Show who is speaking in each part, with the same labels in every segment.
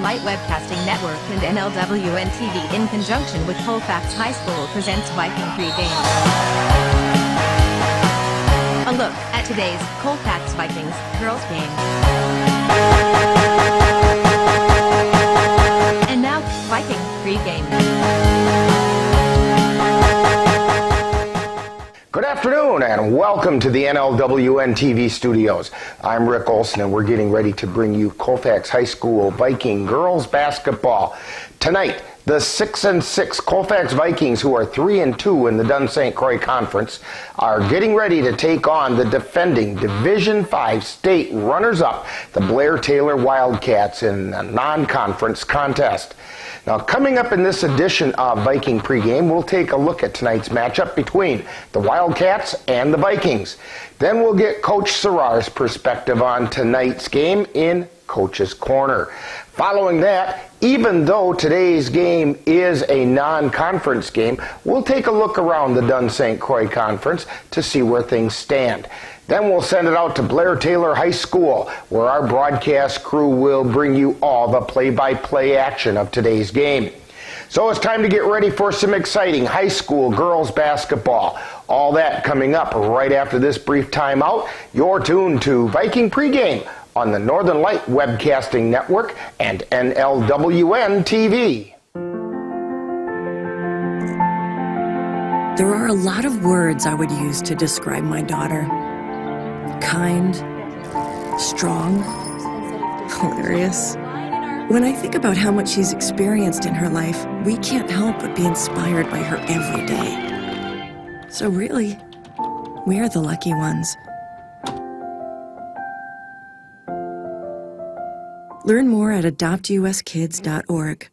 Speaker 1: Light Webcasting Network and NLWN-TV in conjunction with Colfax High School presents Viking Pregame. A look at today's Colfax Vikings Girls game. And now, Viking Pregame.
Speaker 2: Good afternoon and welcome to the NLWN-TV studios. I'm Rick Olson and we're getting ready to bring you Colfax High School Viking Girls basketball. Tonight, the 6-6 Colfax Vikings, who are 3-2 in the Dun St. Croix Conference, are getting ready to take on the defending Division V state runners-up, the Blair-Taylor Wildcats, in a non-conference contest. Now, coming up in this edition of Viking Pregame, we'll take a look at tonight's matchup between the Wildcats and the Vikings. Then we'll get Coach Serrar's perspective on tonight's game in Coach's Corner. Following that, even though today's game is a non-conference game, we'll take a look around the Dun St. Croix Conference to see where things stand. Then we'll send it out to Blair-Taylor High School, where our broadcast crew will bring you all the play-by-play action of today's game. So it's time to get ready for some exciting high school girls basketball. All that coming up right after this brief timeout. You're tuned to Viking Pregame on the Northern Light Webcasting Network and NLWN-TV.
Speaker 3: There are a lot of words I would use to describe my daughter. Kind, strong, hilarious. When I think about how much she's experienced in her life, we can't help but be inspired by her every day. So really, we're the lucky ones. Learn more at adoptuskids.org.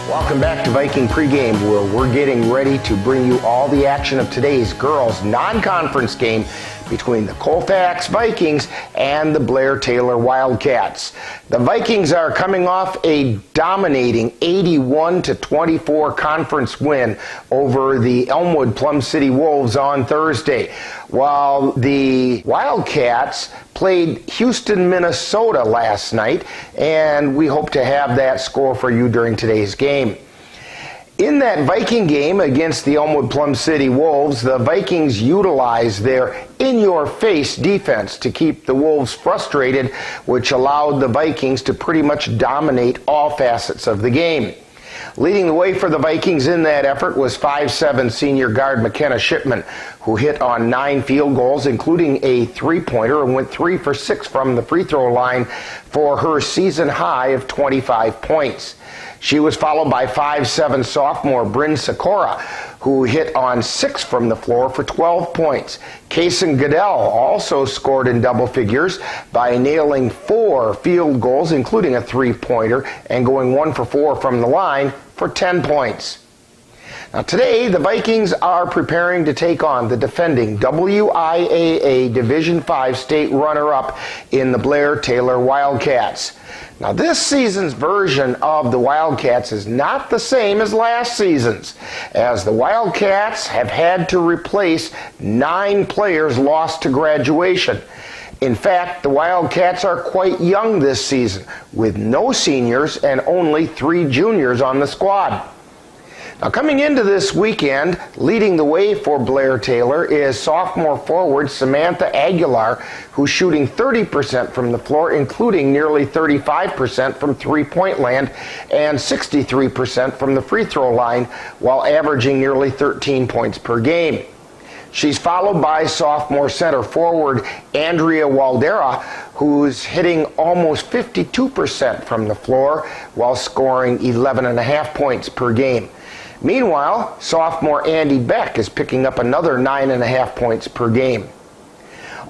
Speaker 2: Welcome back to Viking Pregame, where we're getting ready to bring you all the action of today's girls' non-conference game between the Colfax Vikings and the Blair-Taylor Wildcats. The Vikings are coming off a dominating 81-24 conference win over the Elmwood Plum City Wolves on Thursday, while the Wildcats played Houston, Minnesota last night, and we hope to have that score for you during today's game. In that Viking game against the Elmwood Plum City Wolves, the Vikings utilized their in-your-face defense to keep the Wolves frustrated, which allowed the Vikings to pretty much dominate all facets of the game. Leading the way for the Vikings in that effort was 5'7" senior guard McKenna Shipman, who hit on 9 field goals, including a three-pointer, and went 3 for 6 from the free throw line for her season high of 25 points. She was followed by 5'7" sophomore Bryn Sikora, who hit on 6 from the floor for 12 points. Kaysen Goodell also scored in double figures by nailing 4 field goals, including a three-pointer, and going 1 for 4 from the line for 10 points. Now today, the Vikings are preparing to take on the defending WIAA Division V state runner-up in the Blair-Taylor Wildcats. Now this season's version of the Wildcats is not the same as last season's, as the Wildcats have had to replace 9 players lost to graduation. In fact, the Wildcats are quite young this season, with no seniors and only 3 juniors on the squad. Now coming into this weekend, leading the way for Blair-Taylor is sophomore forward Samantha Aguilar, who's shooting 30% from the floor, including nearly 35% from three-point land and 63% from the free throw line, while averaging nearly 13 points per game. She's followed by sophomore center forward Andrea Waldera, who's hitting almost 52% from the floor while scoring 11.5 points per game. Meanwhile, sophomore Andy Beck is picking up another 9.5 points per game.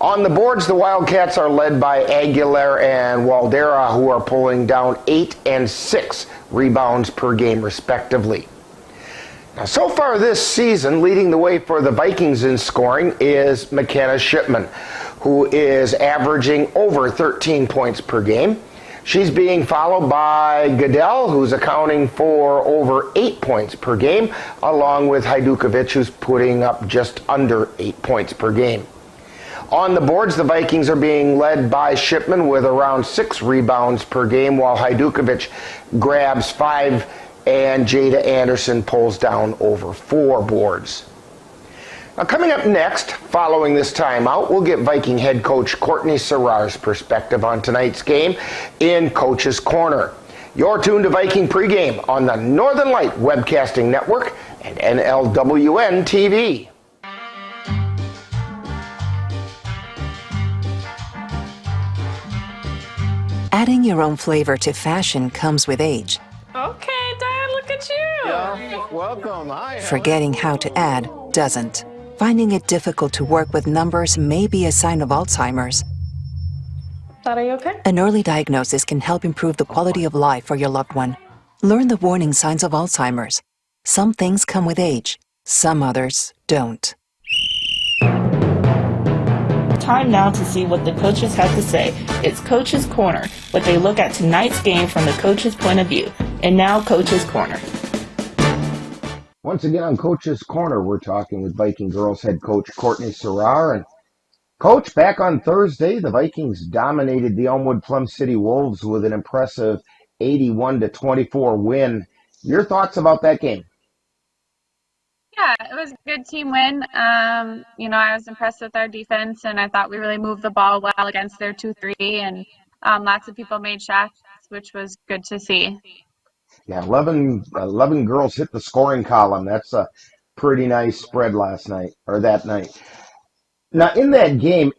Speaker 2: On the boards, the Wildcats are led by Aguilar and Waldera, who are pulling down 8 and 6 rebounds per game, respectively. Now, so far this season, leading the way for the Vikings in scoring is McKenna Shipman, who is averaging over 13 points per game. She's being followed by Goodell, who's accounting for over 8 points per game, along with Hajdukovic, who's putting up just under 8 points per game. On the boards, the Vikings are being led by Shipman with around 6 rebounds per game, while Hajdukovic grabs 5 and Jada Anderson pulls down over 4 boards. Now, coming up next, following this timeout, we'll get Viking head coach Courtney Serrar's perspective on tonight's game in Coach's Corner. You're tuned to Viking pregame on the Northern Light Webcasting Network and NLWN-TV.
Speaker 4: Adding your own flavor to fashion comes with age.
Speaker 5: Okay, Dad, look at you.
Speaker 6: Yeah, welcome. Hi.
Speaker 4: Forgetting how to add doesn't. Finding it difficult to work with numbers may be a sign of Alzheimer's.
Speaker 5: Dad, are you okay?
Speaker 4: An early diagnosis can help improve the quality of life for your loved one. Learn the warning signs of Alzheimer's. Some things come with age, some others don't.
Speaker 5: Time now to see what the coaches have to say. It's Coach's Corner, what they look at tonight's game from the coach's point of view. And now, Coach's Corner.
Speaker 2: Once again on Coach's Corner, we're talking with Viking Girls head coach Courtney Serrar. And Coach, back on Thursday, the Vikings dominated the Elmwood Plum City Wolves with an impressive 81-24 win. Your thoughts about that game?
Speaker 7: Yeah, it was a good team win. I was impressed with our defense, and I thought we really moved the ball well against their 2-3, and lots of people made shots, which was good to see.
Speaker 2: Yeah, 11 girls hit the scoring column. That's a pretty nice spread that night. Now, in that game,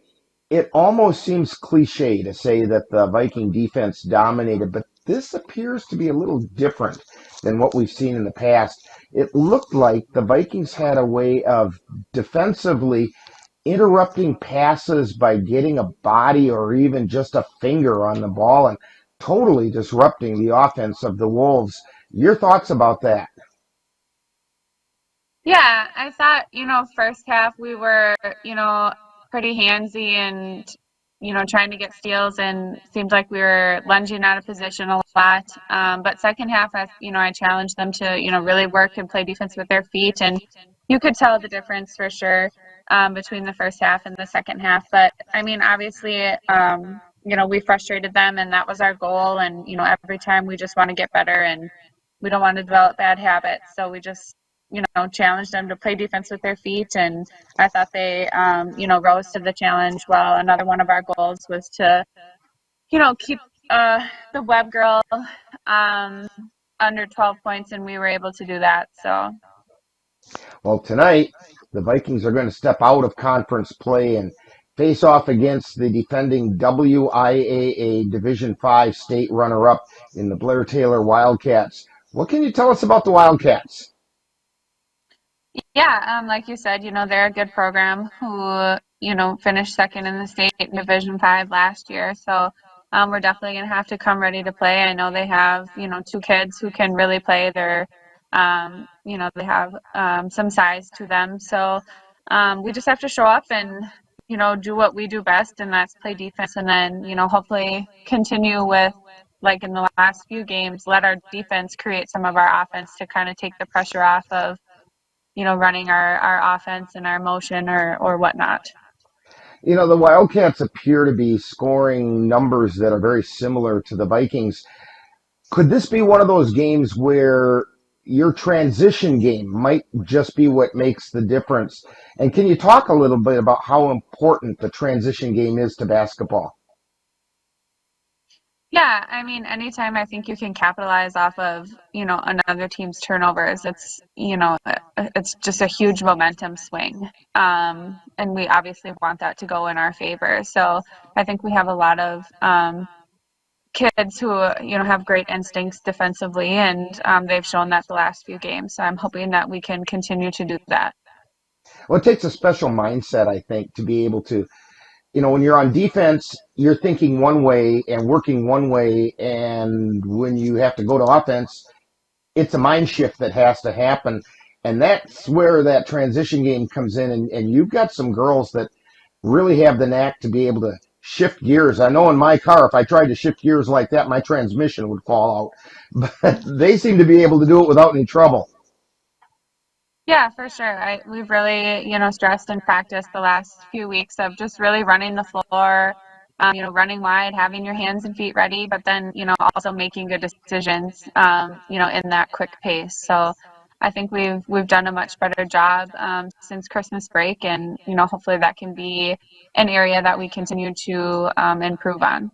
Speaker 2: it almost seems cliche to say that the Viking defense dominated, but this appears to be a little different than what we've seen in the past. It looked like the Vikings had a way of defensively interrupting passes by getting a body or even just a finger on the ball and totally disrupting the offense of the Wolves. Your thoughts about that?
Speaker 7: Yeah, I thought, first half we were, pretty handsy and, trying to get steals, and seemed like we were lunging out of position a lot. But second half, I challenged them to, really work and play defense with their feet. And you could tell the difference for sure between the first half and the second half. But, obviously, we frustrated them, and that was our goal. And, every time we just want to get better, and we don't want to develop bad habits. So we just, challenged them to play defense with their feet. And I thought they, rose to the challenge well. Another one of our goals was to, keep the Webb girl under 12 points, and we were able to do that. So,
Speaker 2: Well, tonight, the Vikings are going to step out of conference play and face off against the defending WIAA Division V state runner-up in the Blair-Taylor Wildcats. What can you tell us about the Wildcats?
Speaker 7: Yeah, like you said, they're a good program who, finished second in the state Division V last year. So we're definitely going to have to come ready to play. I know they have, 2 kids who can really play. They're, they have some size to them. So we just have to show up and, do what we do best, and that's play defense. And then, hopefully continue with, like in the last few games, let our defense create some of our offense to kind of take the pressure off of, running our offense and our motion or whatnot.
Speaker 2: The Wildcats appear to be scoring numbers that are very similar to the Vikings. Could this be one of those games where your transition game might just be what makes the difference? And can you talk a little bit about how important the transition game is to basketball?
Speaker 7: Yeah, anytime I think you can capitalize off of, another team's turnovers, it's, it's just a huge momentum swing. And we obviously want that to go in our favor. So I think we have a lot of kids who, have great instincts defensively, and they've shown that the last few games. So I'm hoping that we can continue to do that.
Speaker 2: Well, it takes a special mindset, I think, to be able to, when you're on defense, you're thinking one way and working one way, and when you have to go to offense, it's a mind shift that has to happen, and that's where that transition game comes in, and you've got some girls that really have the knack to be able to shift gears. I know in my car, if I tried to shift gears like that, my transmission would fall out, but they seem to be able to do it without any trouble.
Speaker 7: Yeah, for sure. We've really, stressed in practice the last few weeks of just really running the floor, running wide, having your hands and feet ready, but then, also making good decisions, in that quick pace. So I think we've done a much better job since Christmas break, and, hopefully that can be an area that we continue to improve on.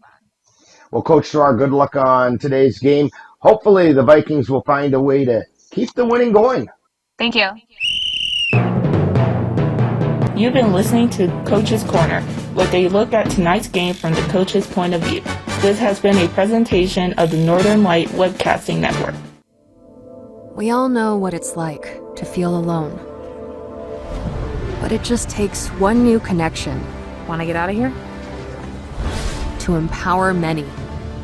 Speaker 2: Well, Coach Starr, good luck on today's game. Hopefully the Vikings will find a way to keep the winning going.
Speaker 7: Thank you.
Speaker 5: You've been listening to Coach's Corner, with a look at tonight's game from the coach's point of view. This has been a presentation of the Northern Light Webcasting Network.
Speaker 8: We all know what it's like to feel alone. But it just takes one new connection. Want to get out of here? To empower many.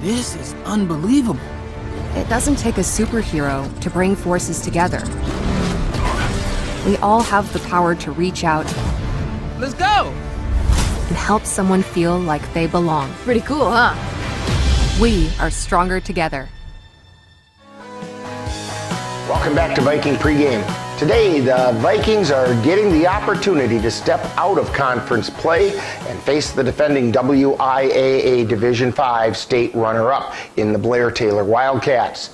Speaker 9: This is unbelievable.
Speaker 8: It doesn't take a superhero to bring forces together. We all have the power to reach out.
Speaker 9: Let's go!
Speaker 8: And help someone feel like they belong.
Speaker 10: Pretty cool, huh?
Speaker 8: We are stronger together.
Speaker 2: Welcome back to Viking Pregame. Today, the Vikings are getting the opportunity to step out of conference play and face the defending WIAA Division V state runner-up in the Blair-Taylor Wildcats.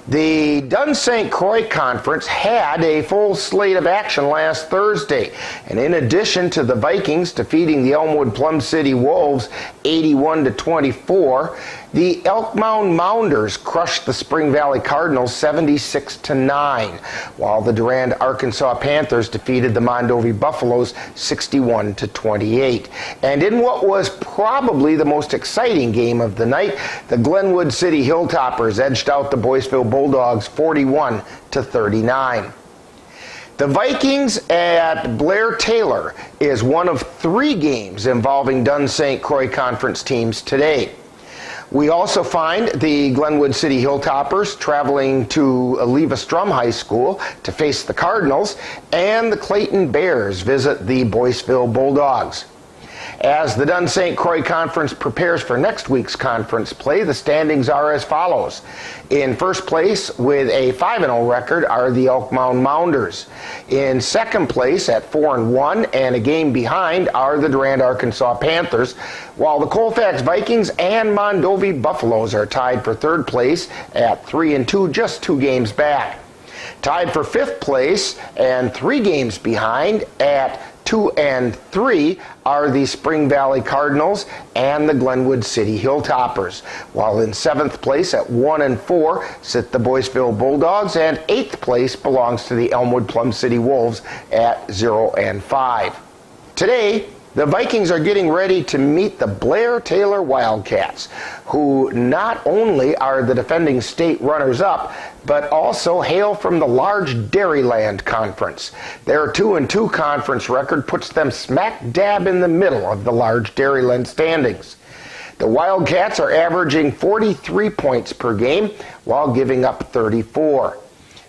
Speaker 2: The Dunn-St. Croix Conference had a full slate of action last Thursday, and in addition to the Vikings defeating the Elmwood-Plum City Wolves 81-24, the Elk Mound Mounders crushed the Spring Valley Cardinals 76-9, while the Durand, Arkansas Panthers defeated the Mondovi Buffaloes 61-28. And in what was probably the most exciting game of the night, the Glenwood City Hilltoppers edged out the Boyceville Bulldogs 41-39. The Vikings at Blair-Taylor is one of 3 games involving Dunn-St. Croix Conference teams today. We also find the Glenwood City Hilltoppers traveling to Levi-Strum High School to face the Cardinals, and the Clayton Bears visit the Boyceville Bulldogs. As the Dunn-St. Croix Conference prepares for next week's conference play, the standings are as follows. In first place with a 5-0 record are the Elk Mound Mounders. In second place at 4-1 and a game behind are the Durand, Arkansas Panthers, while the Colfax Vikings and Mondovi Buffaloes are tied for third place at 3-2, just 2 games back. Tied for fifth place and 3 games behind at 2-3 are the Spring Valley Cardinals and the Glenwood City Hilltoppers, while in 7th place at 1-4 sit the Boyceville Bulldogs, and 8th place belongs to the Elmwood Plum City Wolves at 0-5. Today, the Vikings are getting ready to meet the Blair-Taylor Wildcats, who not only are the defending state runners-up, but also hail from the large Dairyland Conference. Their 2-2 conference record puts them smack dab in the middle of the large Dairyland standings. The Wildcats are averaging 43 points per game while giving up 34.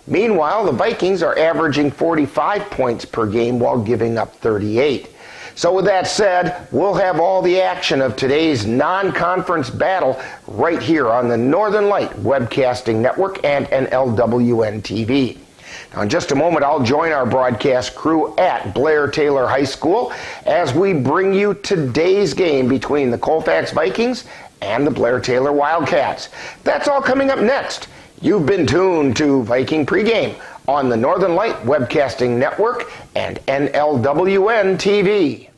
Speaker 2: Meanwhile, the Vikings are averaging 45 points per game while giving up 38. So with that said, we'll have all the action of today's non-conference battle right here on the Northern Light Webcasting Network and NLWN-TV. Now, in just a moment, I'll join our broadcast crew at Blair-Taylor High School as we bring you today's game between the Colfax Vikings and the Blair-Taylor Wildcats. That's all coming up next. You've been tuned to Viking Pregame on the Northern Light Webcasting Network and NLWN-TV.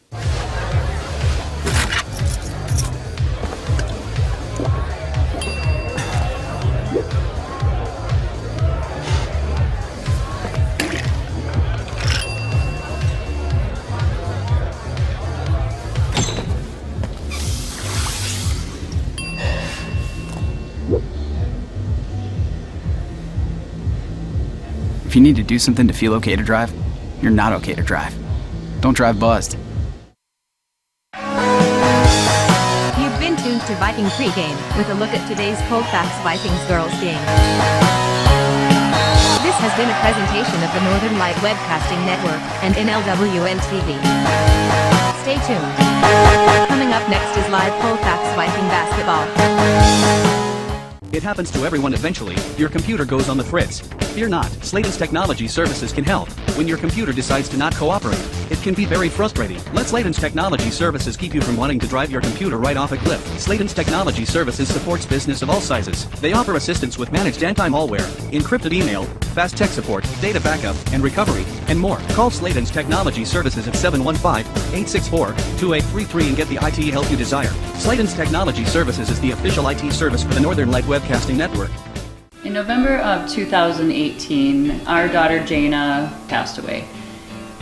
Speaker 9: If you need to do something to feel okay to drive, you're not okay to drive. Don't drive buzzed.
Speaker 1: You've been tuned to Viking Pregame with a look at today's Colfax Vikings Girls game. This has been a presentation of the Northern Light Webcasting Network and NLWN-TV. Stay tuned. Coming up next is live Colfax Viking basketball.
Speaker 11: It happens to everyone eventually. Your computer goes on the fritz.
Speaker 10: Fear not, Sladen's Technology Services can help. When your computer decides to not cooperate, it can be very frustrating. Let Sladen's Technology Services keep you from wanting to drive your computer right off a cliff. Sladen's Technology Services supports business of all sizes. They offer assistance with managed anti-malware, encrypted email, fast tech support, data backup and recovery, and more. Call Sladen's Technology Services at 715-864-2833 and get the IT help you desire. Sladen's Technology Services is the official IT service for the Northern Light Webcasting Network.
Speaker 11: In November of 2018, our daughter Jana passed away.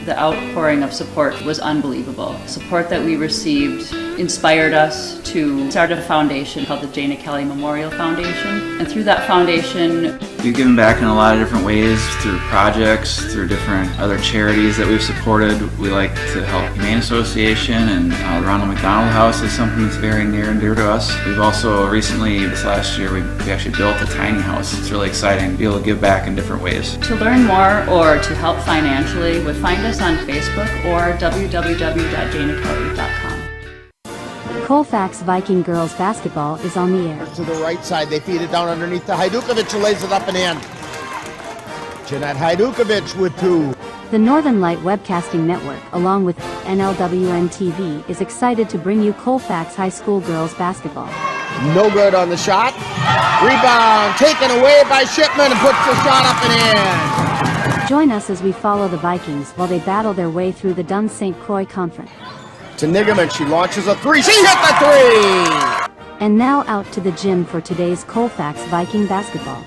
Speaker 11: The outpouring of support was unbelievable. Support that we received inspired us to start a foundation called the Jana Kelly Memorial Foundation. And through that foundation,
Speaker 12: we've given back in a lot of different ways, through projects, through different other charities that we've supported. We like to help Humane Association, and the Ronald McDonald House is something that's very near and dear to us. We've also recently, this last year, we actually built a tiny house. It's really exciting to be able to give back in different ways.
Speaker 11: To learn more or to help financially, would find us on Facebook or www.janakelly.com.
Speaker 13: Colfax Viking Girls basketball is on the air.
Speaker 2: To the right side, they feed it down underneath to Hajdukovic, who lays it up and in. Jeanette Hajdukovic with two.
Speaker 13: The Northern Light Webcasting Network, along with NLWN-TV, is excited to bring you Colfax High School girls basketball.
Speaker 2: No good on the shot. Rebound taken away by Shipman and puts the shot up and in.
Speaker 13: Join us as we follow the Vikings while they battle their way through the Dun St. Croix Conference.
Speaker 2: To Nigaman, she launches a three. She hit the three!
Speaker 13: And now out to the gym for today's Colfax Viking basketball.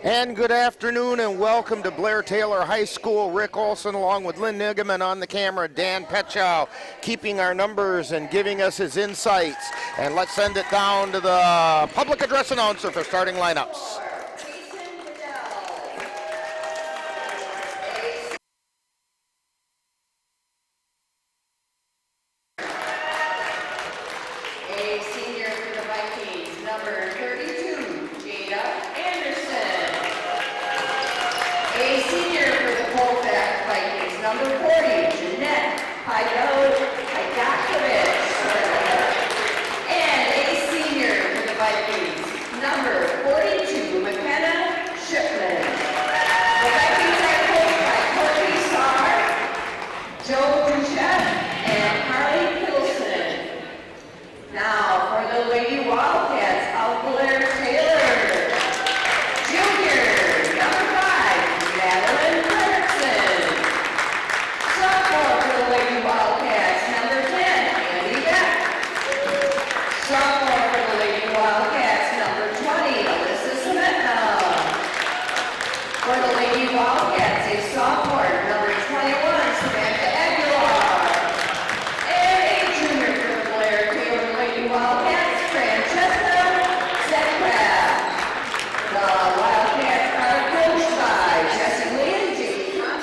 Speaker 2: And good afternoon and welcome to Blair-Taylor High School. Rick Olson along with Lynn Nigaman on the camera. Dan Petchow keeping our numbers and giving us his insights. And let's send it down to the public address announcer for starting lineups.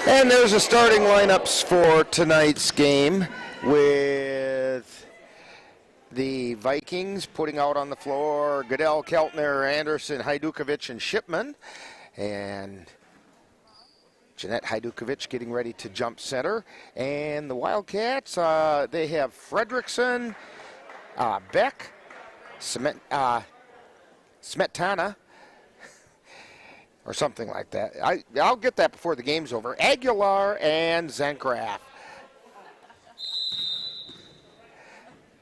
Speaker 2: And there's the starting lineups for tonight's game, with the Vikings putting out on the floor Goodell, Keltner, Anderson, Hajdukovic, and Shipman. And Jeanette Hajdukovic getting ready to jump center. And the Wildcats, they have Fredrickson, Beck, Smetana, or something like that. I'll get that before the game's over. Aguilar and Zenkraf.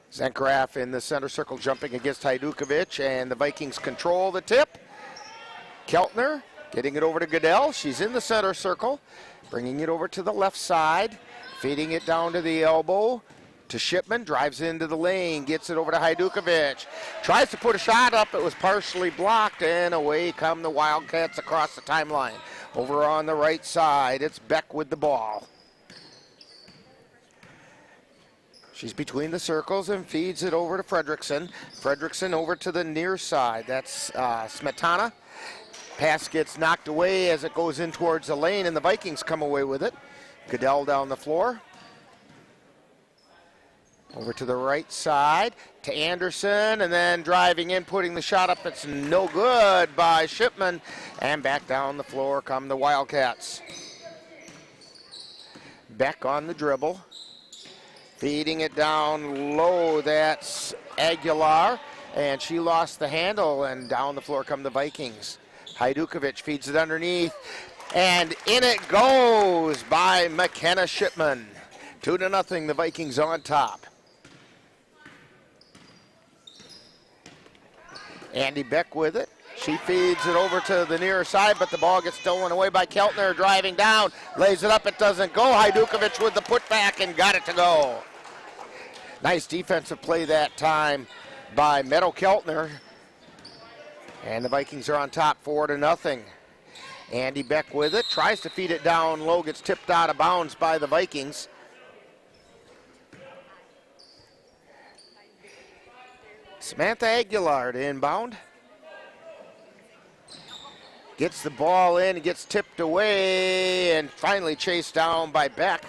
Speaker 2: Zenkraf in the center circle jumping against Hajdukovic, and the Vikings control the tip. Keltner getting it over to Goodell. She's in the center circle, bringing it over to the left side, feeding it down to the elbow to Shipman, drives into the lane, gets it over to Hajdukovic. Tries to put a shot up, it was partially blocked, and away come the Wildcats across the timeline. Over on the right side, it's Beck with the ball. She's between the circles and feeds it over to Fredrickson. Fredrickson over to the near side, that's Smetana. Pass gets knocked away as it goes in towards the lane, and the Vikings come away with it. Goodell down the floor. Over to the right side to Anderson, and then driving in, putting the shot up. It's no good by Shipman. And back down the floor come the Wildcats. Beck on the dribble. Feeding it down low, that's Aguilar. And she lost the handle, and down the floor come the Vikings. Hajdukovic feeds it underneath, and in it goes by McKenna Shipman. 2-0, the Vikings on top. Andy Beck with it. She feeds it over to the near side, but the ball gets stolen away by Keltner, driving down, lays it up, it doesn't go. Hajdukovic with the putback and got it to go. Nice defensive play that time by Meadow Keltner. And the Vikings are on top 4-0. Andy Beck with it, tries to feed it down low, gets tipped out of bounds by the Vikings. Samantha Aguilar to inbound. Gets the ball in, and gets tipped away, and finally chased down by Beck.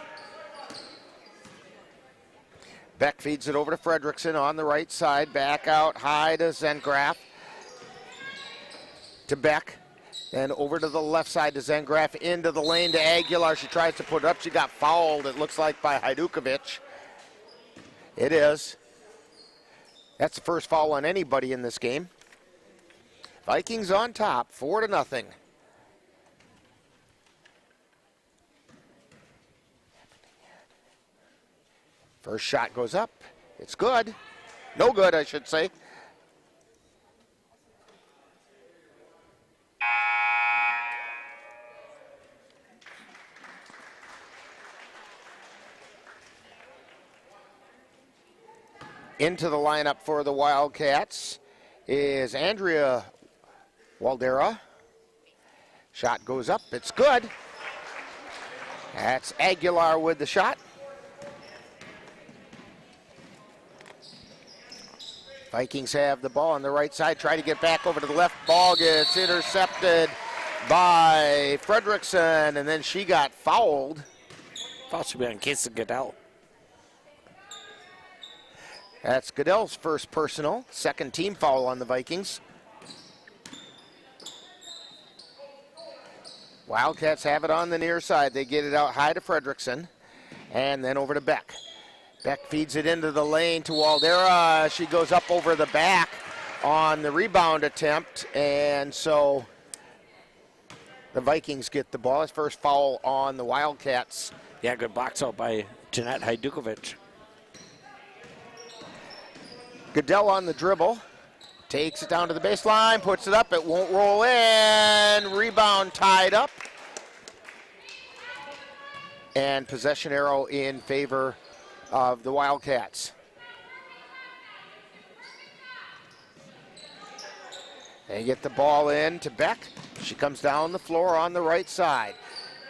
Speaker 2: Beck feeds it over to Fredrickson on the right side. Back out high to Zengraf. To Beck. Then over to the left side to Zengraf. Into the lane to Aguilar. She tries to put it up. She got fouled, it looks like, by Hajdukovic. It is. That's the first foul on anybody in this game. Vikings on top, 4-0. First shot goes up. It's good. No good, I should say. Into the lineup for the Wildcats is Andrea Waldera. Shot goes up, it's good. That's Aguilar with the shot. Vikings have the ball on the right side, try to get back over to the left. Ball gets intercepted by Fredrickson, and then she got fouled.
Speaker 14: Foul should be on Casey Goodell.
Speaker 2: That's Goodell's first personal, second team foul on the Vikings. Wildcats have it on the near side. They get it out high to Fredrickson, and then over to Beck. Beck feeds it into the lane to Waldera. She goes up over the back on the rebound attempt, and so the Vikings get the ball. His first foul on the Wildcats.
Speaker 14: Yeah, good box out by Jeanette Hajdukovic.
Speaker 2: Goodell on the dribble. Takes it down to the baseline, puts it up, it won't roll in. Rebound tied up. And possession arrow in favor of the Wildcats. They get the ball in to Beck. She comes down the floor on the right side.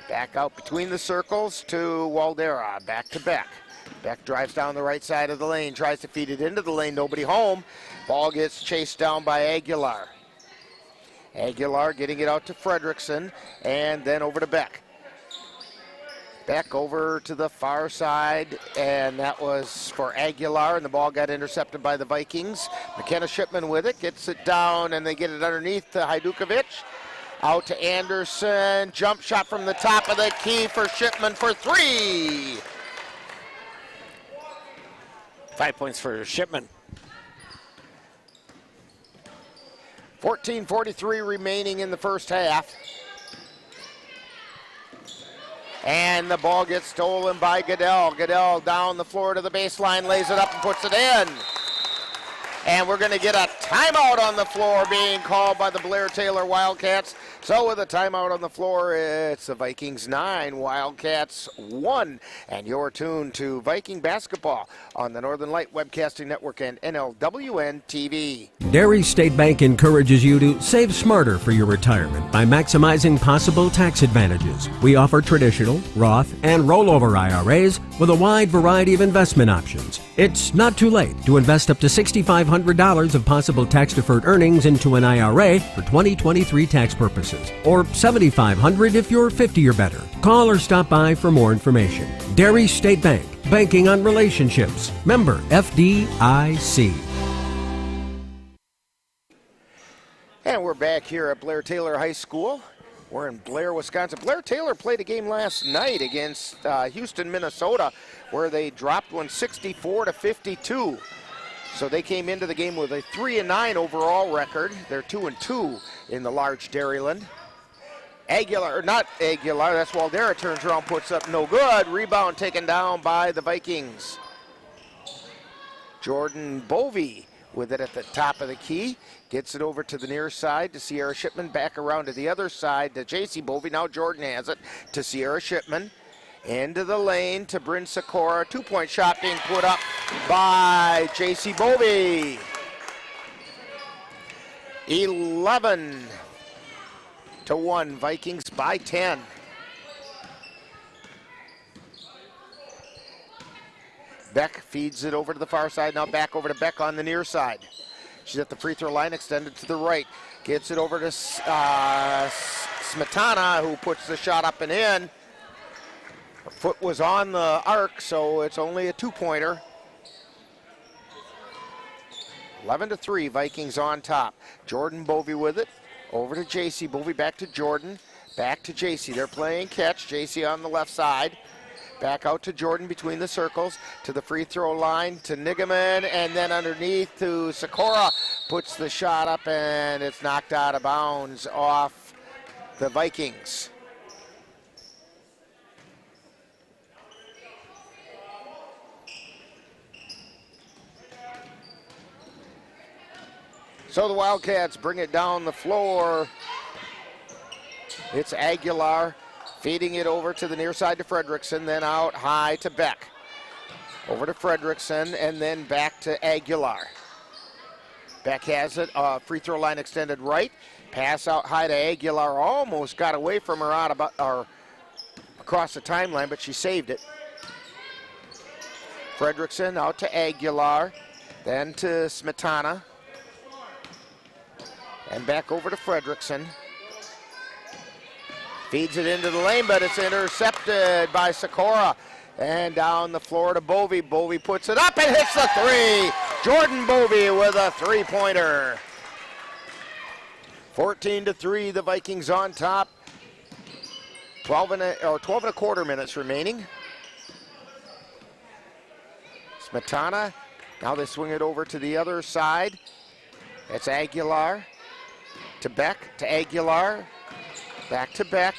Speaker 2: Back out between the circles to Waldera. Back to Beck. Beck drives down the right side of the lane, tries to feed it into the lane, nobody home. Ball gets chased down by Aguilar. Aguilar getting it out to Fredrickson, and then over to Beck. Beck over to the far side, and that was for Aguilar, and the ball got intercepted by the Vikings. McKenna Shipman with it, gets it down, and they get it underneath to Hajdukovic. Out to Anderson, jump shot from the top of the key for Shipman for three.
Speaker 14: 5 points for Shipman.
Speaker 2: 14:43 remaining in the first half. And the ball gets stolen by Goodell. Goodell down the floor to the baseline, lays it up and puts it in. And we're going to get a timeout on the floor being called by the Blair-Taylor Wildcats. So with a timeout on the floor, it's the Vikings 9, Wildcats 1. And you're tuned to Viking basketball on the Northern Light Webcasting Network and NLWN-TV.
Speaker 15: Dairy State Bank encourages you to save smarter for your retirement by maximizing possible tax advantages. We offer traditional, Roth, and rollover IRAs with a wide variety of investment options. It's not too late to invest up to $6,500 of possible tax-deferred earnings into an IRA for 2023 tax purposes, or $7,500 if you're 50 or better. Call or stop by for more information. Dairy State Bank, banking on relationships. Member FDIC.
Speaker 2: And we're back here at Blair-Taylor High School. We're in Blair, Wisconsin. Blair-Taylor played a game last night against Houston, Minnesota, where they dropped one 64-52. So they came into the game with a 3-9 overall record. They're 2-2 in the large Dairyland. Aguilar, not Aguilar, that's Waldera, turns around, puts up no good. Rebound taken down by the Vikings. Jordan Bovey with it at the top of the key. Gets it over to the near side to Sierra Shipman. Back around to the other side to J.C. Bovey. Now Jordan has it to Sierra Shipman. Into the lane to Bryn Sikora. 2-point shot being put up by J.C. Bovey. 11-1, Vikings by 10. Beck feeds it over to the far side. Now back over to Beck on the near side. She's at the free throw line, extended to the right. Gets it over to Smetana, who puts the shot up and in. Her foot was on the arc, so it's only a 2-pointer. 11-3, Vikings on top. Jordan Bovey with it. Over to J.C. Bovey, back to Jordan. Back to J.C. They're playing catch. J.C. on the left side. Back out to Jordan between the circles. To the free throw line to Nigaman. And then underneath to Sikora. Puts the shot up and it's knocked out of bounds off the Vikings. So the Wildcats bring it down the floor. It's Aguilar feeding it over to the near side to Fredrickson, then out high to Beck. Over to Fredrickson, and then back to Aguilar. Beck has it, free throw line extended right. Pass out high to Aguilar, almost got away from her out about, or across the timeline, but she saved it. Fredrickson out to Aguilar, then to Smetana. And back over to Fredrickson. Feeds it into the lane, but it's intercepted by Sikora. And down the floor to Bovey. Bovey puts it up and hits the three. Jordan Bovey with a three-pointer. 14-3, the Vikings on top. 12 and a quarter minutes remaining. Smetana. Now they swing it over to the other side. It's Aguilar. To Beck, to Aguilar, back to Beck,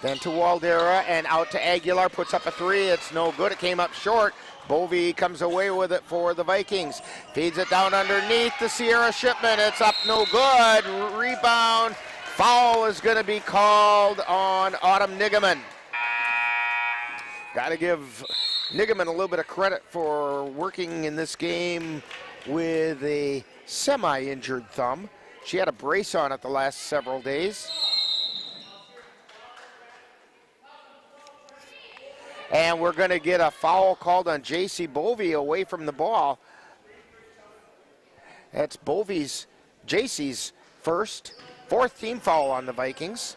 Speaker 2: then to Waldera, and out to Aguilar, puts up a three. It's no good. It came up short. Bovey comes away with it for the Vikings. Feeds it down underneath to Sierra Shipman. It's up no good. Rebound. Foul is going to be called on Autumn Nigaman. Got to give Nigaman a little bit of credit for working in this game with a semi-injured thumb. She had a brace on it the last several days. And we're going to get a foul called on J.C. Bovey away from the ball. That's Bovey's, J.C.'s fourth team foul on the Vikings.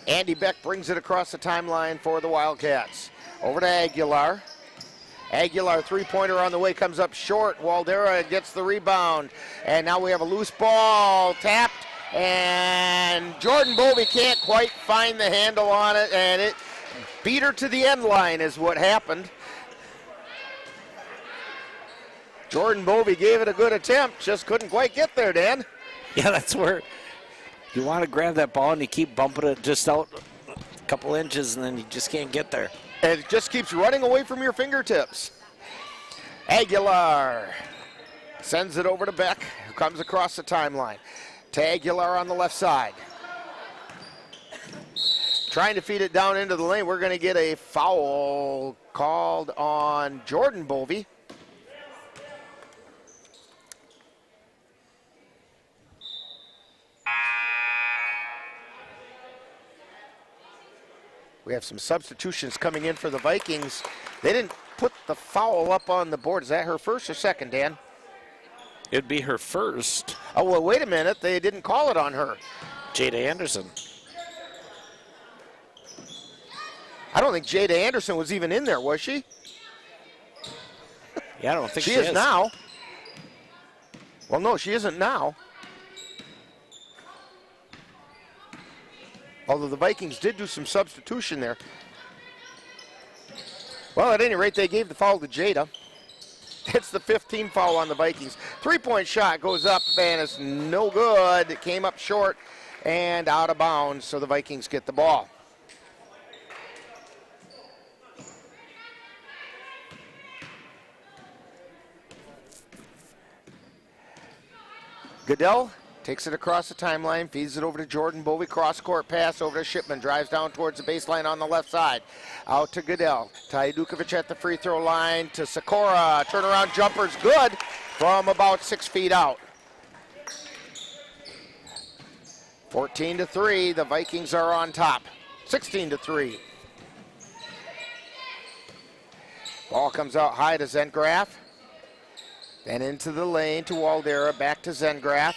Speaker 2: Andy Beck brings it across the timeline for the Wildcats. Over to Aguilar. Aguilar, three-pointer on the way, comes up short. Waldera gets the rebound. And now we have a loose ball, tapped. And Jordan Bovey can't quite find the handle on it. And it beat her to the end line is what happened. Jordan Bovey gave it a good attempt, just couldn't quite get there, Dan.
Speaker 14: Yeah, that's where you want to grab that ball and you keep bumping it just out a couple inches and then you just can't get there.
Speaker 2: And it just keeps running away from your fingertips. Aguilar sends it over to Beck, who comes across the timeline. To Aguilar on the left side. Trying to feed it down into the lane. We're going to get a foul called on Jordan Bovey. We have some substitutions coming in for the Vikings. They didn't put the foul up on the board. Is that her first or second, Dan?
Speaker 14: It'd be her first.
Speaker 2: Oh, well, wait a minute. They didn't call it on her.
Speaker 14: Jada Anderson.
Speaker 2: I don't think Jada Anderson was even in there, was she?
Speaker 14: Yeah, I don't think she
Speaker 2: is now. Well, no, she isn't now. Although the Vikings did do some substitution there. Well, at any rate, they gave the foul to Jada. It's the 15th foul on the Vikings. Three-point shot goes up, and it's no good. It came up short and out of bounds, so the Vikings get the ball. Goodell takes it across the timeline, feeds it over to Jordan Bovey, cross-court pass over to Shipman, drives down towards the baseline on the left side. Out to Goodell, Hajdukovic at the free throw line to Sikora. Turnaround jumper's good from about 6 feet out. 14-3, the Vikings are on top. 16-3. Ball comes out high to Zengraf. Then into the lane to Waldera, back to Zengraf.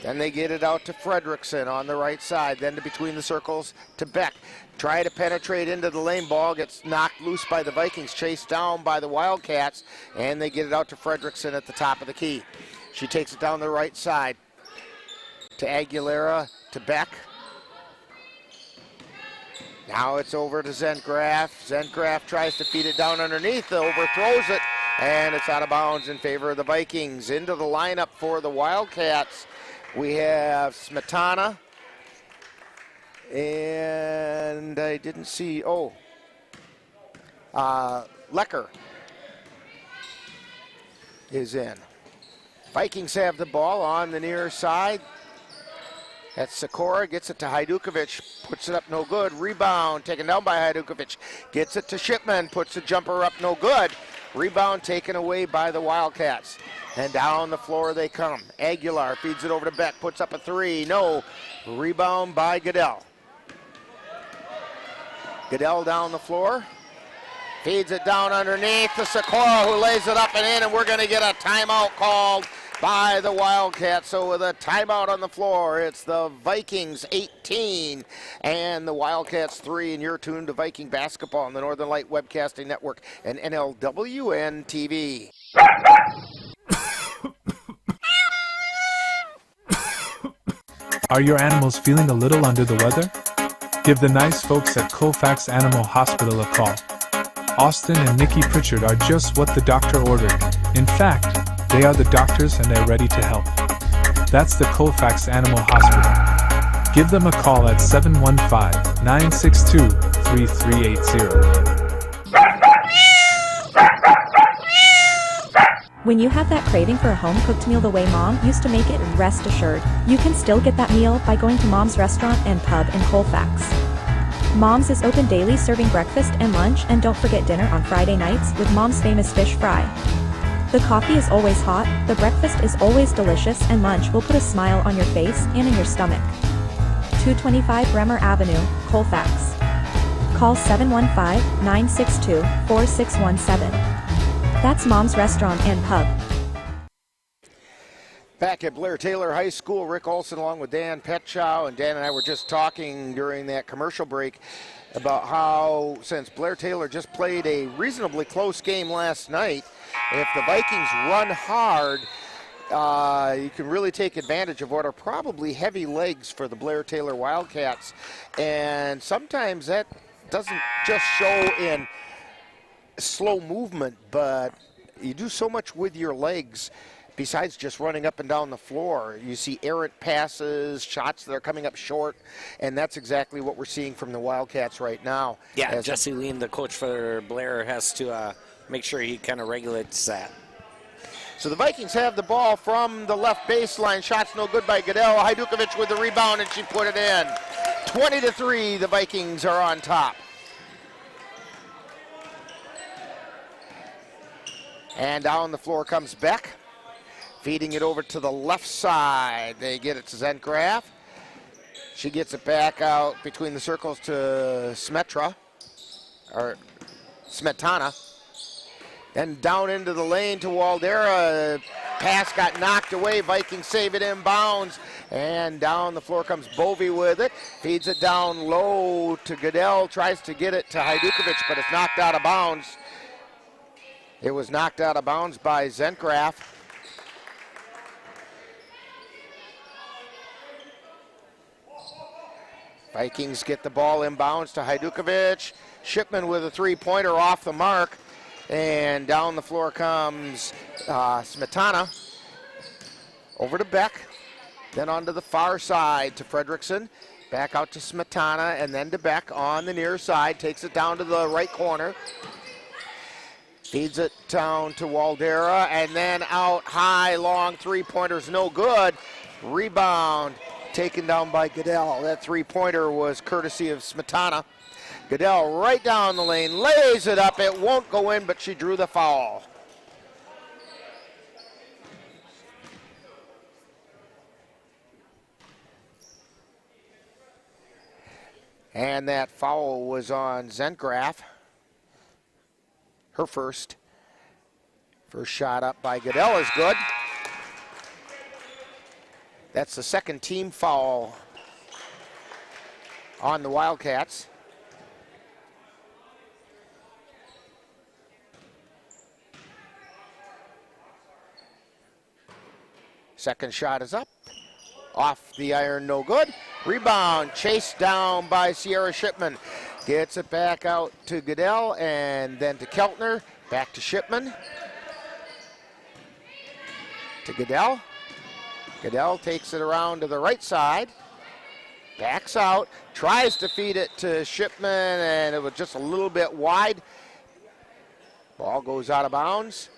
Speaker 2: Then they get it out to Fredrickson on the right side. Then to between the circles to Beck. Try to penetrate into the lane. Ball gets knocked loose by the Vikings, chased down by the Wildcats, and they get it out to Fredrickson at the top of the key. She takes it down the right side to Aguilera, to Beck. Now it's over to Zengraf. Zengraf tries to feed it down underneath, overthrows it, and it's out of bounds in favor of the Vikings. Into the lineup for the Wildcats, we have Smetana, and I didn't see, Lecker is in. Vikings have the ball on the near side. That's Sikora, gets it to Hajdukovic, puts it up no good. Rebound taken down by Hajdukovic, gets it to Shipman, puts the jumper up no good. Rebound taken away by the Wildcats. And down the floor they come. Aguilar feeds it over to Beck, puts up a three, no. Rebound by Goodell. Goodell down the floor, feeds it down underneath to Sikora, who lays it up and in, and we're going to get a timeout called by the Wildcats. So with a timeout on the floor, it's the Vikings 18 and the Wildcats 3, and you're tuned to Viking basketball on the Northern Light Webcasting Network and NLWN-TV.
Speaker 16: Are your animals feeling a little under the weather? Give the nice folks at Colfax Animal Hospital a call. Austin and Nikki Pritchard are just what the doctor ordered. In fact, they are the doctors and they're ready to help. That's the Colfax Animal Hospital. Give them a call at 715-962-3380.
Speaker 17: When you have that craving for a home-cooked meal the way Mom used to make it, rest assured, you can still get that meal by going to Mom's Restaurant and Pub in Colfax. Mom's is open daily, serving breakfast and lunch, and don't forget dinner on Friday nights with Mom's famous fish fry. The coffee is always hot, the breakfast is always delicious, and lunch will put a smile on your face and in your stomach. 225 Bremer Avenue, Colfax. Call 715-962-4617. That's Mom's Restaurant and Pub.
Speaker 2: Back at Blair-Taylor High School, Rick Olson along with Dan Petchow, and Dan and I were just talking during that commercial break about how, since Blair-Taylor just played a reasonably close game last night, if the Vikings run hard, you can really take advantage of what are probably heavy legs for the Blair-Taylor Wildcats. And sometimes that doesn't just show in slow movement, but you do so much with your legs besides just running up and down the floor. You see errant passes, shots that are coming up short, and that's exactly what we're seeing from the Wildcats right now.
Speaker 14: Yeah, Jesse Lean, the coach for Blair, has to make sure he kind of regulates that.
Speaker 2: So the Vikings have the ball from the left baseline. Shots no good by Goodell. Hajdukovic with the rebound, and she put it in. 20-3, the Vikings are on top. And down the floor comes Beck, feeding it over to the left side. They get it to Zengraf. She gets it back out between the circles to Smetana. Then down into the lane to Waldera. Pass got knocked away. Vikings save it inbounds. And down the floor comes Bovey with it. Feeds it down low to Goodell. Tries to get it to Hajdukovic, but it's knocked out of bounds. It was knocked out of bounds by Zengraf. Vikings get the ball inbounds to Hajdukovic. Shipman with a three-pointer off the mark. And down the floor comes Smetana. Over to Beck. Then onto the far side to Fredrickson. Back out to Smetana and then to Beck on the near side. Takes it down to the right corner. Feeds it down to Waldera and then out high, long three-pointers, no good. Rebound taken down by Goodell. That three-pointer was courtesy of Smetana. Goodell right down the lane, lays it up. It won't go in, but she drew the foul. And that foul was on Zentgraf. Her first. First shot up by Goodell is good. That's the second team foul on the Wildcats. Second shot is up. Off the iron, no good. Rebound, chased down by Sierra Shipman. Gets it back out to Goodell and then to Keltner. Back to Shipman. To Goodell. Goodell takes it around to the right side. Backs out. Tries to feed it to Shipman and it was just a little bit wide. Ball goes out of bounds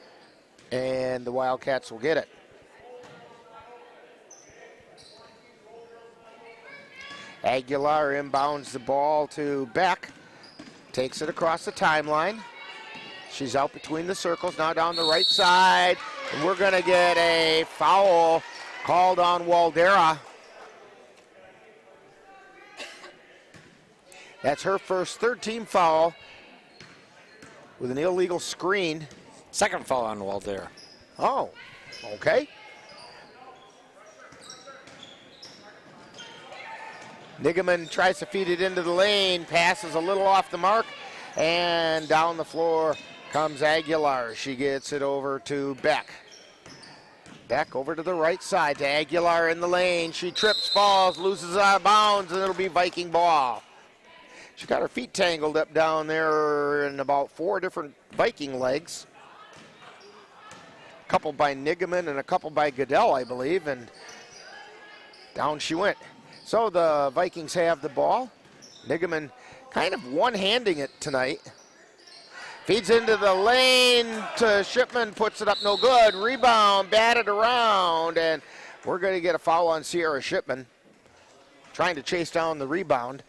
Speaker 2: and the Wildcats will get it. Aguilar inbounds the ball to Beck. Takes it across the timeline. She's out between the circles, now down the right side. And we're going to get a foul called on Waldera. That's her first third-team foul with an illegal screen.
Speaker 14: Second foul on Waldera.
Speaker 2: Oh, okay. Nigaman tries to feed it into the lane, passes a little off the mark, and down the floor comes Aguilar. She gets it over to Beck. Beck over to the right side to Aguilar in the lane. She trips, falls, loses out of bounds, and it'll be Viking ball. She got her feet tangled up down there in about 4 different Viking legs. A couple by Nigaman and a couple by Goodell, I believe, and down she went. So the Vikings have the ball. Nigaman kind of one-handing it tonight. Feeds into the lane to Shipman, puts it up no good. Rebound, batted around, and we're going to get a foul on Sierra Shipman. Trying to chase down the rebound.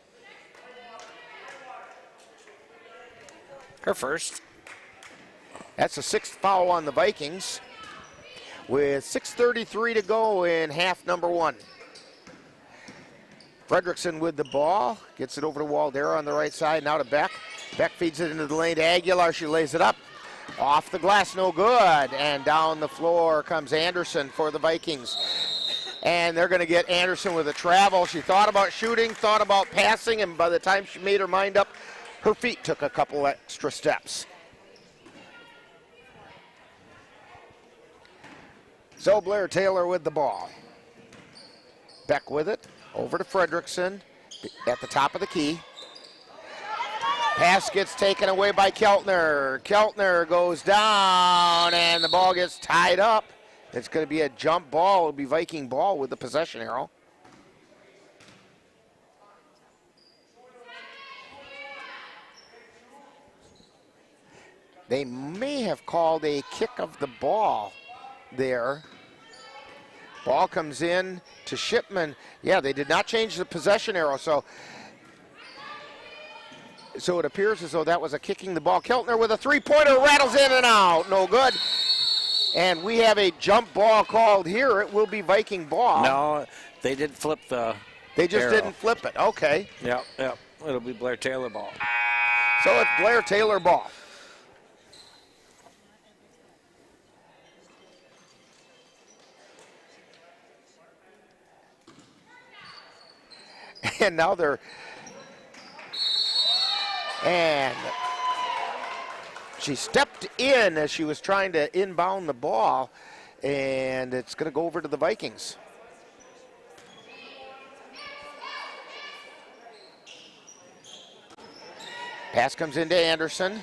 Speaker 14: Her first.
Speaker 2: That's the 6th foul on the Vikings with 6:33 to go in half number 1. Fredrickson with the ball, gets it over to Waldera on the right side, now to Beck. Beck feeds it into the lane to Aguilar, she lays it up. Off the glass, no good, and down the floor comes Anderson for the Vikings. And they're going to get Anderson with a travel. She thought about shooting, thought about passing, and by the time she made her mind up, her feet took a couple extra steps. So Blair-Taylor with the ball. Beck with it. Over to Fredrickson at the top of the key. Pass gets taken away by Keltner. Keltner goes down and the ball gets tied up. It's going to be a jump ball. It'll be Viking ball with the possession arrow. They may have called a kick of the ball there. Ball comes in to Shipman. Yeah, they did not change the possession arrow, so it appears as though that was a kicking the ball. Keltner with a three-pointer, rattles in and out, no good. And we have a jump ball called here. It will be Viking ball.
Speaker 14: No, they did flip the
Speaker 2: They just
Speaker 14: arrow.
Speaker 2: didn't flip it, okay.
Speaker 14: Yep. It'll be Blair-Taylor ball.
Speaker 2: So it's Blair-Taylor ball. And now and she stepped in as she was trying to inbound the ball, and it's going to go over to the Vikings. Pass comes into Anderson.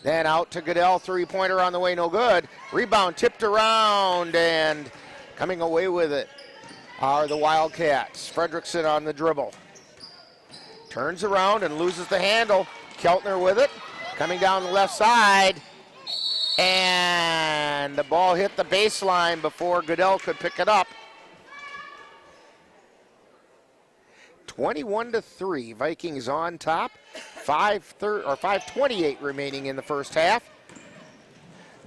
Speaker 2: Then out to Goodell, three-pointer on the way, no good. Rebound tipped around, and coming away with it are the Wildcats. Fredrickson on the dribble. Turns around and loses the handle. Keltner with it, coming down the left side. And the ball hit the baseline before Goodell could pick it up. 21-3, Vikings on top. 5:28 remaining in the first half.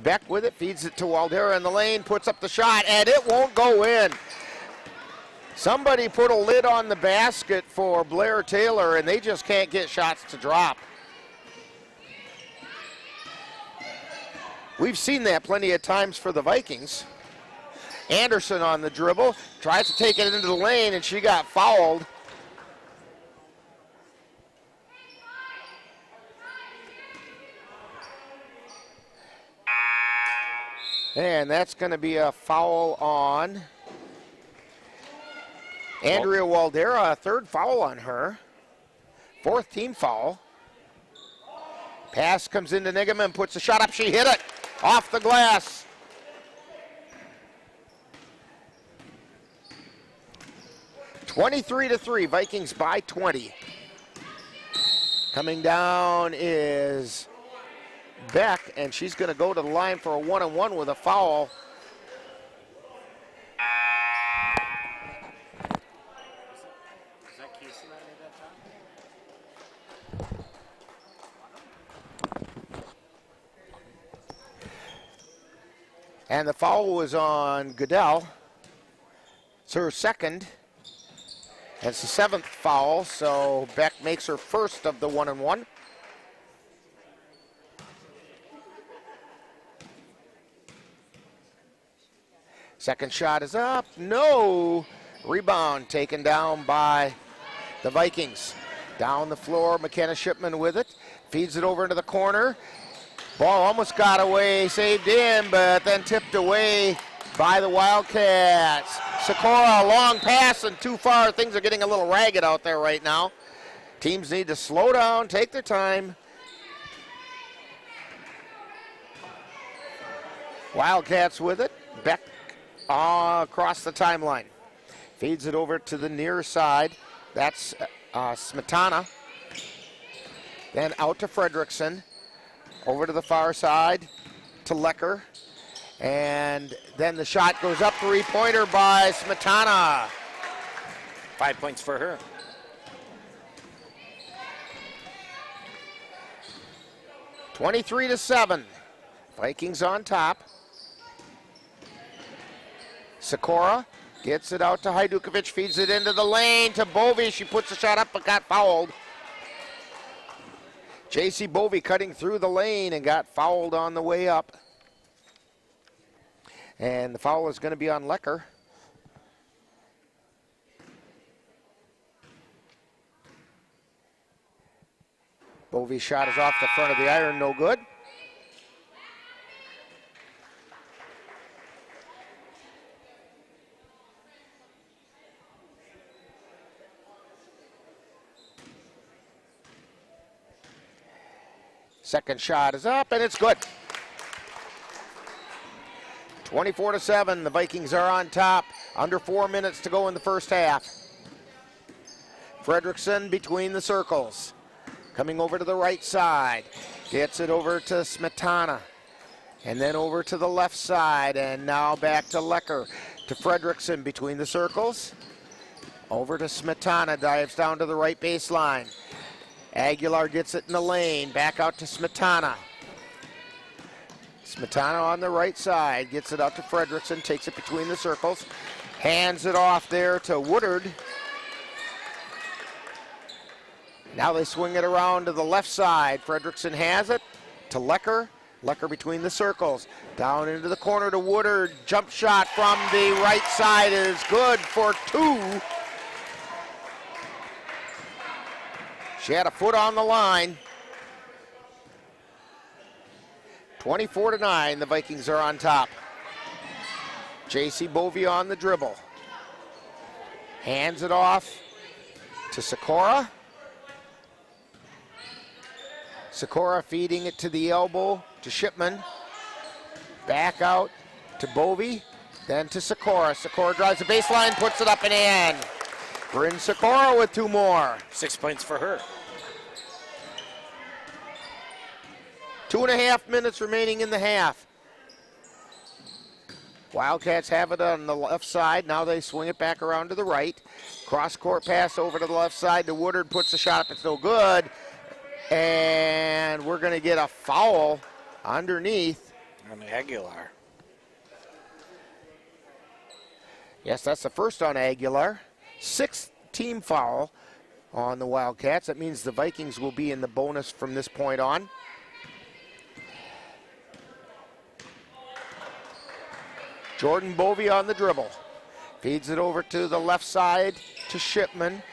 Speaker 2: Beck with it, feeds it to Waldera in the lane, puts up the shot, and it won't go in. Somebody put a lid on the basket for Blair-Taylor, and they just can't get shots to drop. We've seen that plenty of times for the Vikings. Anderson on the dribble, tries to take it into the lane, and she got fouled. And that's going to be a foul on Andrea Waldera, a third foul on her. Fourth team foul. Pass comes into Nigaman, puts the shot up, she hit it off the glass. (23-3), Vikings by 20. Coming down is Beck, and she's going to go to the line for a one-on-one with a foul. And the foul was on Goodell. It's her second. That's the seventh foul, so Beck makes her first of the one-on-one. Second shot is up. No. Rebound taken down by the Vikings. Down the floor, McKenna Shipman with it. Feeds it over into the corner. Ball almost got away, saved in, but then tipped away by the Wildcats. Sikora, a long pass and too far. Things are getting a little ragged out there right now. Teams need to slow down, take their time. Wildcats with it. Beck across the timeline. Feeds it over to the near side. That's Smetana. Then out to Fredrickson. Over to the far side to Lecker. And then the shot goes up, three-pointer by Smetana.
Speaker 14: 5 points for her.
Speaker 2: (23-7). Vikings on top. Sikora gets it out to Hajdukovic, feeds it into the lane to Bovey. She puts the shot up but got fouled. J.C. Bovey cutting through the lane and got fouled on the way up. And the foul is going to be on Lecker. Bovey's shot is off the front of the iron, no good. Second shot is up, and it's good. 24-7, the Vikings are on top. Under 4 minutes to go in the first half. Fredrickson between the circles. Coming over to the right side. Gets it over to Smetana. And then over to the left side, and now back to Lecker. To Fredrickson between the circles. Over to Smetana, dives down to the right baseline. Aguilar gets it in the lane, back out to Smetana. Smetana on the right side, gets it out to Fredrickson, takes it between the circles, hands it off there to Woodard. Now they swing it around to the left side. Fredrickson has it to Lecker. Lecker between the circles, down into the corner to Woodard. Jump shot from the right side is good for two. She had a foot on the line. 24-9, the Vikings are on top. J.C. Bovey on the dribble. Hands it off to Sikora. Sikora feeding it to the elbow to Shipman. Back out to Bovey, then to Sikora. Sikora drives the baseline, puts it up and in. Bryn Sikora with 2 more.
Speaker 14: 6 points for her.
Speaker 2: 2.5 minutes remaining in the half. Wildcats have it on the left side. Now they swing it back around to the right. Cross-court pass over to the left side to Woodard. Puts the shot up. It's no good. And we're going to get a foul underneath.
Speaker 14: On Aguilar.
Speaker 2: Yes, that's the first on Aguilar. 6th team foul on the Wildcats. That means the Vikings will be in the bonus from this point on. Jordan Bovey on the dribble. Feeds it over to the left side to Shipman.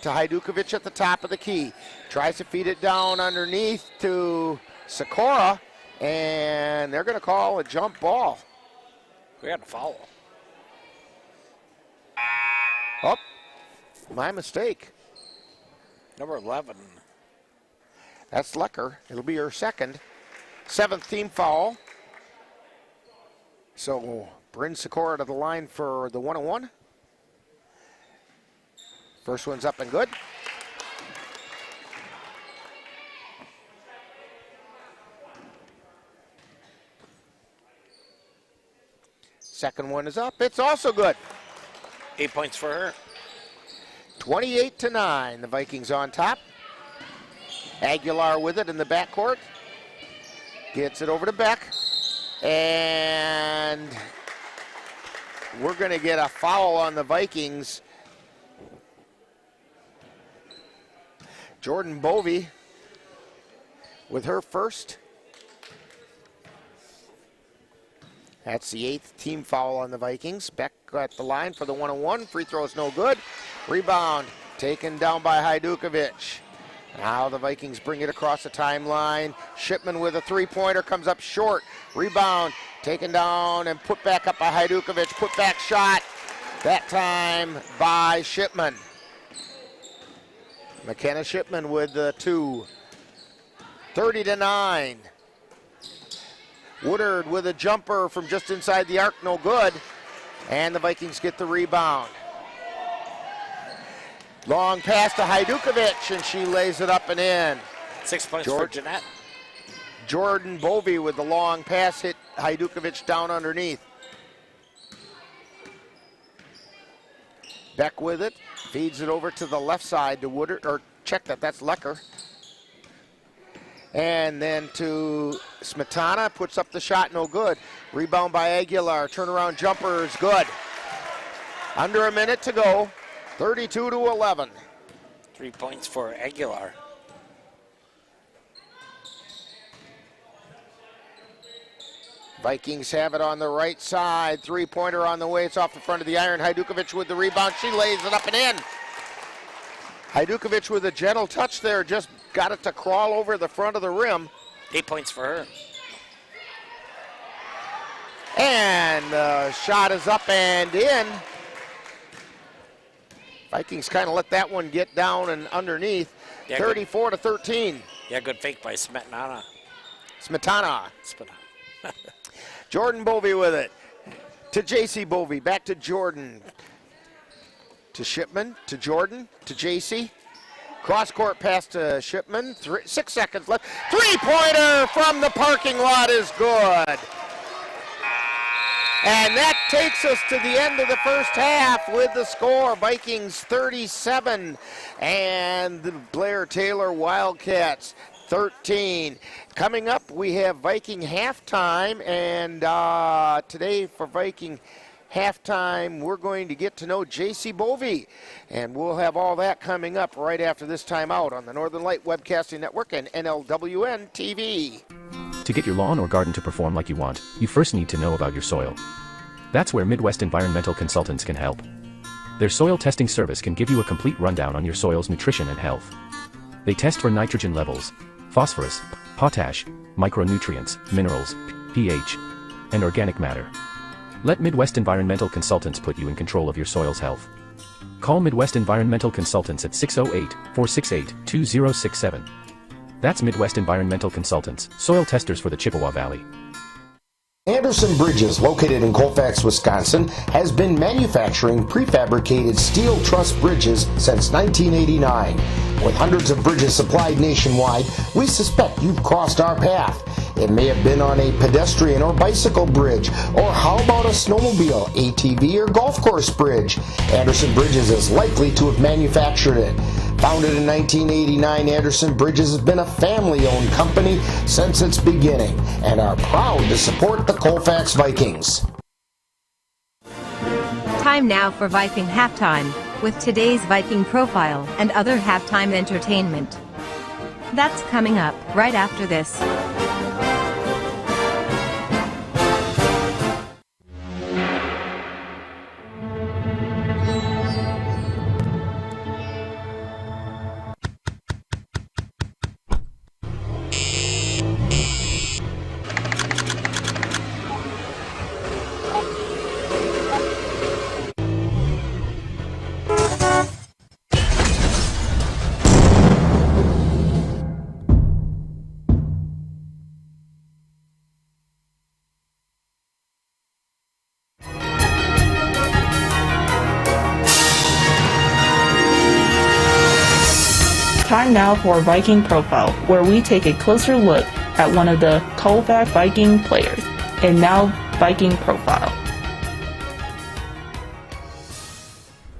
Speaker 2: To Hajdukovic at the top of the key. Tries to feed it down underneath to Sikora. And they're going to call a jump ball.
Speaker 14: We had a foul.
Speaker 2: Oh, my mistake.
Speaker 14: Number 11.
Speaker 2: That's Lecker. It'll be her second. 7th team foul. So Bryn Sikora to the line for the 1-on-1. First one's up and good. Second one is up. It's also good.
Speaker 14: 8 points for her.
Speaker 2: 28-9. The Vikings on top. Aguilar with it in the backcourt. Gets it over to Beck. And we're going to get a foul on the Vikings. Jordan Bovey with her first. That's the 8th team foul on the Vikings. Beck at the line for the 1-on-1. Free throw is no good. Rebound taken down by Hajdukovic. Now the Vikings bring it across the timeline. Shipman with a 3-pointer comes up short. Rebound taken down and put back up by Hajdukovic. Put back shot. That time by Shipman. McKenna Shipman with the 2. 30-9. Woodard with a jumper from just inside the arc, no good. And the Vikings get the rebound. Long pass to Hajdukovic, and she lays it up and in.
Speaker 14: 6 points for Jeanette.
Speaker 2: Jordan Bovey with the long pass hit Hajdukovic down underneath. Beck with it, feeds it over to the left side to Woodard, or check that, that's Lecker. And then to Smetana, puts up the shot, no good. Rebound by Aguilar, turnaround jumper is good. Under a minute to go, 32-11.
Speaker 14: 3 points for Aguilar.
Speaker 2: Vikings have it on the right side. 3-pointer on the way. It's off the front of the iron. Hajdukovic with the rebound. She lays it up and in. Hajdukovic with a gentle touch there. Just got it to crawl over the front of the rim.
Speaker 14: 8 points for her.
Speaker 2: And the shot is up and in. Vikings kind of let that one get down and underneath. Yeah, 34-13.
Speaker 14: Yeah, good fake by Smetana.
Speaker 2: Smetana. Jordan Bovey with it. To JC Bovey. Back to Jordan. To Shipman. To Jordan. To JC. Cross-court pass to Shipman. 6 seconds left. 3-pointer from the parking lot is good. And that takes us to the end of the first half with the score. Vikings 37 and the Blair-Taylor Wildcats 13. Coming up, we have Viking halftime, and today for Viking halftime, we're going to get to know J.C. Bovey, and we'll have all that coming up right after this timeout on the Northern Light Webcasting Network and NLWN-TV.
Speaker 18: To get your lawn or garden to perform like you want, you first need to know about your soil. That's where Midwest Environmental Consultants can help. Their soil testing service can give you a complete rundown on your soil's nutrition and health. They test for nitrogen levels, phosphorus, potash, micronutrients, minerals, pH, and organic matter. Let Midwest Environmental Consultants put you in control of your soil's health. Call Midwest Environmental Consultants at 608-468-2067. That's Midwest Environmental Consultants, soil testers for the Chippewa Valley.
Speaker 2: Anderson Bridges, located in Colfax, Wisconsin, has been manufacturing prefabricated steel truss bridges since 1989. With hundreds of bridges supplied nationwide, we suspect you've crossed our path. It may have been on a pedestrian or bicycle bridge, or how about a snowmobile, ATV, or golf course bridge? Anderson Bridges is likely to have manufactured it. Founded in 1989, Anderson Bridges has been a family-owned company since its beginning and are proud to support the Colfax Vikings.
Speaker 1: Time now for Viking Halftime, with today's Viking profile and other halftime entertainment. That's coming up right after this.
Speaker 5: Time now for Viking Profile, where we take a closer look at one of the Colfax Viking players. And now, Viking Profile.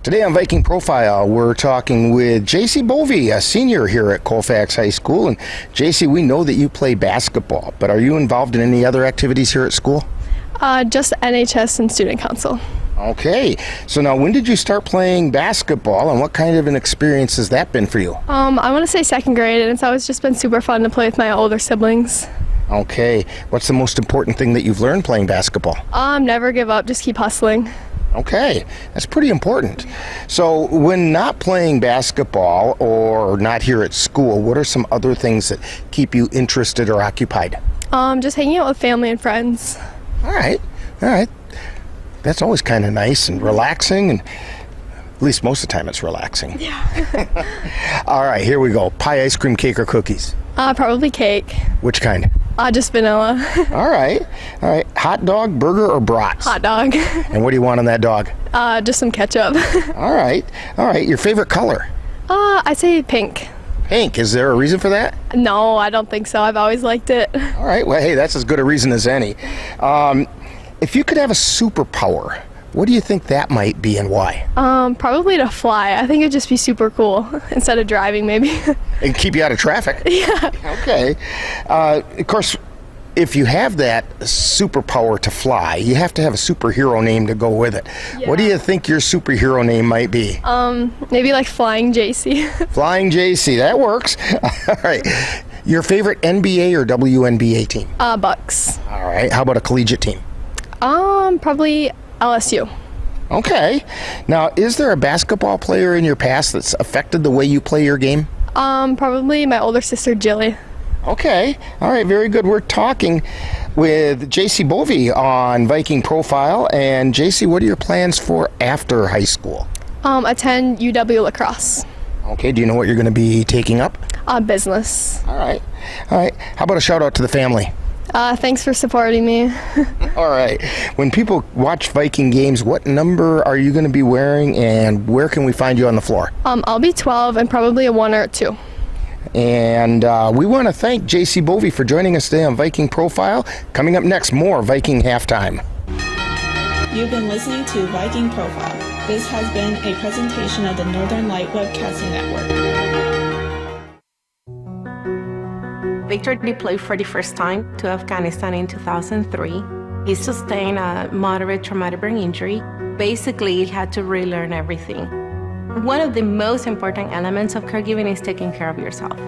Speaker 2: Today on Viking Profile, we're talking with JC Bovey, a senior here at Colfax High School. And JC, we know that you play basketball, but are you involved in any other activities here at school?
Speaker 19: Just NHS and student council.
Speaker 2: Okay, so now when did you start playing basketball, and what kind of an experience has that been for you?
Speaker 19: I want to say second grade, and it's always just been super fun to play with my older siblings.
Speaker 2: Okay, what's the most important thing that you've learned playing basketball?
Speaker 19: Never give up, just keep hustling.
Speaker 2: Okay, that's pretty important. So when not playing basketball or not here at school, what are some other things that keep you interested or occupied?
Speaker 19: Just hanging out with family and friends.
Speaker 2: All right. That's always kind of nice and relaxing, and at least most of the time it's relaxing.
Speaker 19: Yeah.
Speaker 2: All right, here we go. Pie, ice cream, cake, or cookies?
Speaker 19: Probably cake.
Speaker 2: Which kind?
Speaker 19: Just vanilla.
Speaker 2: All right. Hot dog, burger, or brats?
Speaker 19: Hot dog.
Speaker 2: And what do you want on that dog?
Speaker 19: Just some ketchup.
Speaker 2: All right. Your favorite color?
Speaker 19: I'd say pink.
Speaker 2: Pink. Is there a reason for that?
Speaker 19: No, I don't think so. I've always liked it.
Speaker 2: All right. Well, hey, that's as good a reason as any. If you could have a superpower, what do you think that might be and why?
Speaker 19: Probably to fly. I think it'd just be super cool instead of driving, maybe.
Speaker 2: And keep you out of traffic.
Speaker 19: Yeah.
Speaker 2: Okay. Of course, if you have that superpower to fly, you have to have a superhero name to go with it. Yeah. What do you think your superhero name might be?
Speaker 19: Maybe like Flying JC.
Speaker 2: Flying JC, that works. All right. Your favorite NBA or WNBA team?
Speaker 19: Bucks.
Speaker 2: All right. How about a collegiate team?
Speaker 19: Probably LSU.
Speaker 2: Okay. Now, is there a basketball player in your past that's affected the way you play your game?
Speaker 19: Probably my older sister, Jilly.
Speaker 2: Okay. All right. Very good. We're talking with JC Bovey on Viking Profile. And JC, what are your plans for after high school?
Speaker 19: Attend UW lacrosse.
Speaker 2: Okay. Do you know what you're going to be taking up?
Speaker 19: Business.
Speaker 2: All right. How about a shout out to the family?
Speaker 19: Thanks for supporting me.
Speaker 2: All right. When people watch Viking games, what number are you going to be wearing, and where can we find you on the floor?
Speaker 19: I'll be 12 and probably a 1 or a 2.
Speaker 2: And we want to thank JC Bovey for joining us today on Viking Profile. Coming up next, more Viking Halftime.
Speaker 5: You've been listening to Viking Profile. This has been a presentation of the Northern Light Webcasting Network.
Speaker 20: Victor deployed for the first time to Afghanistan in 2003. He sustained a moderate traumatic brain injury. Basically, he had to relearn everything. One of the most important elements of caregiving is taking care of yourself.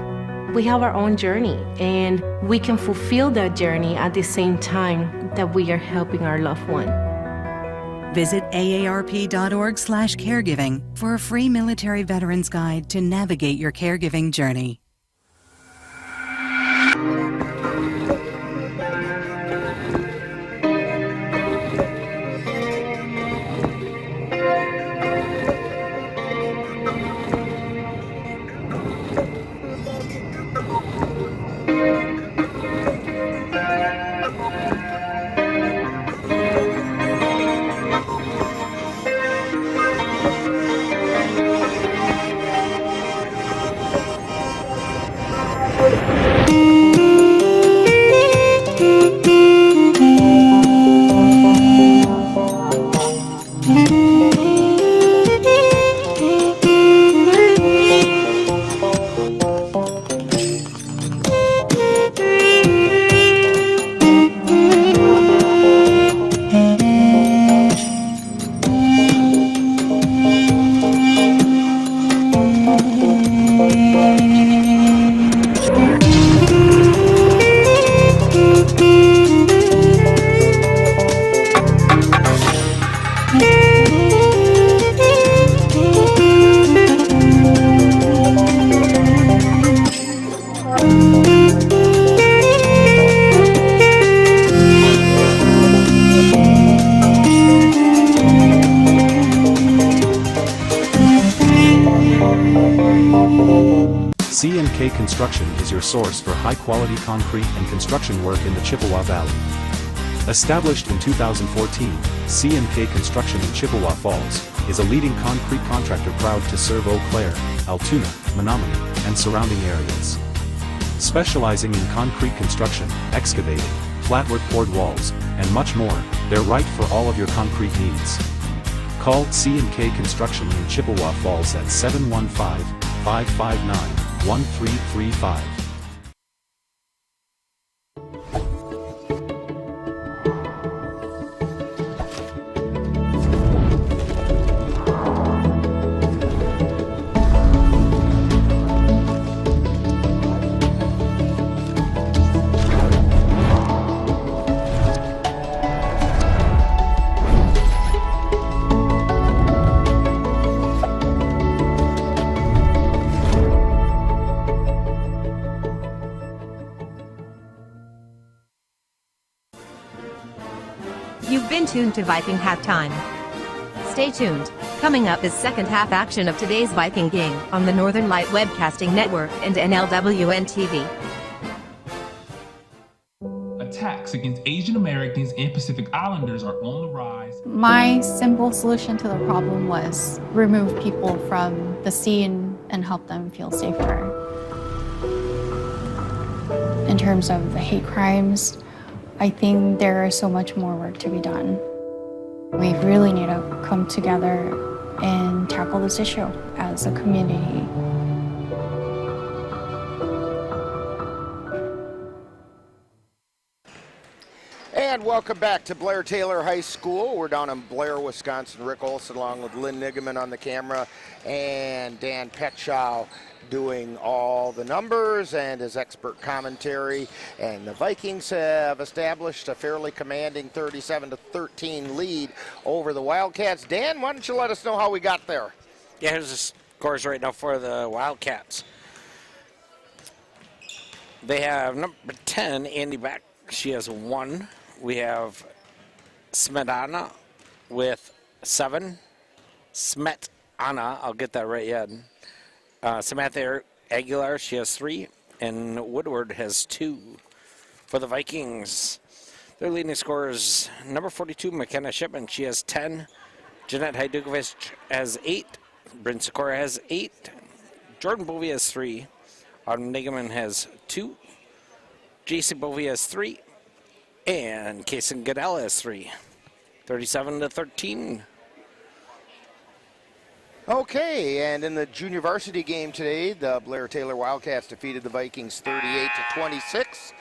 Speaker 20: We have our own journey, and we can fulfill that journey at the same time that we are helping our loved one.
Speaker 21: Visit aarp.org/caregiving for a free military veterans guide to navigate your caregiving journey.
Speaker 3: C&K Construction is your source for high-quality concrete and construction work in the Chippewa Valley. Established in 2014, C&K Construction in Chippewa Falls is a leading concrete contractor proud to serve Eau Claire, Altoona, Menominee, and surrounding areas. Specializing in concrete construction, excavating, flatwork poured walls, and much more, they're right for all of your concrete needs. Call C&K Construction in Chippewa Falls at 715-559-1335.
Speaker 1: You've been tuned to Viking Halftime. Stay tuned. Coming up is second half action of today's Viking game on the Northern Light Webcasting Network and NLWN-TV.
Speaker 22: Attacks against Asian Americans and Pacific Islanders are on the rise.
Speaker 23: My simple solution to the problem was remove people from the scene and help them feel safer. In terms of the hate crimes, I think there is so much more work to be done. We really need to come together and tackle this issue as a community.
Speaker 2: And welcome back to Blair-Taylor High School. We're down in Blair, Wisconsin. Rick Olson along with Lynn Nigeman on the camera and Dan Petschow doing all the numbers and his expert commentary. And the Vikings have established a fairly commanding 37-13 lead over the Wildcats. Dan, why don't you let us know how we got there?
Speaker 14: Yeah, here's the scores right now for the Wildcats. They have number 10, Andy Beck. She has 1. We have Smetana with 7. Smetana, I'll get that right yet. Samantha Aguilar, she has 3, and Woodward has 2 for the Vikings. Their leading scorers, number 42, McKenna Shipman, she has 10. Jeanette Hajdukovic has 8. Bryn Sikora has 8. Jordan Bovey has 3. Autumn Nigeman has 2. JC Bovey has 3. And Kason Goodell has 3. 37-13.
Speaker 2: Okay, and in the junior varsity game today, the Blair-Taylor Wildcats defeated the Vikings 38-26.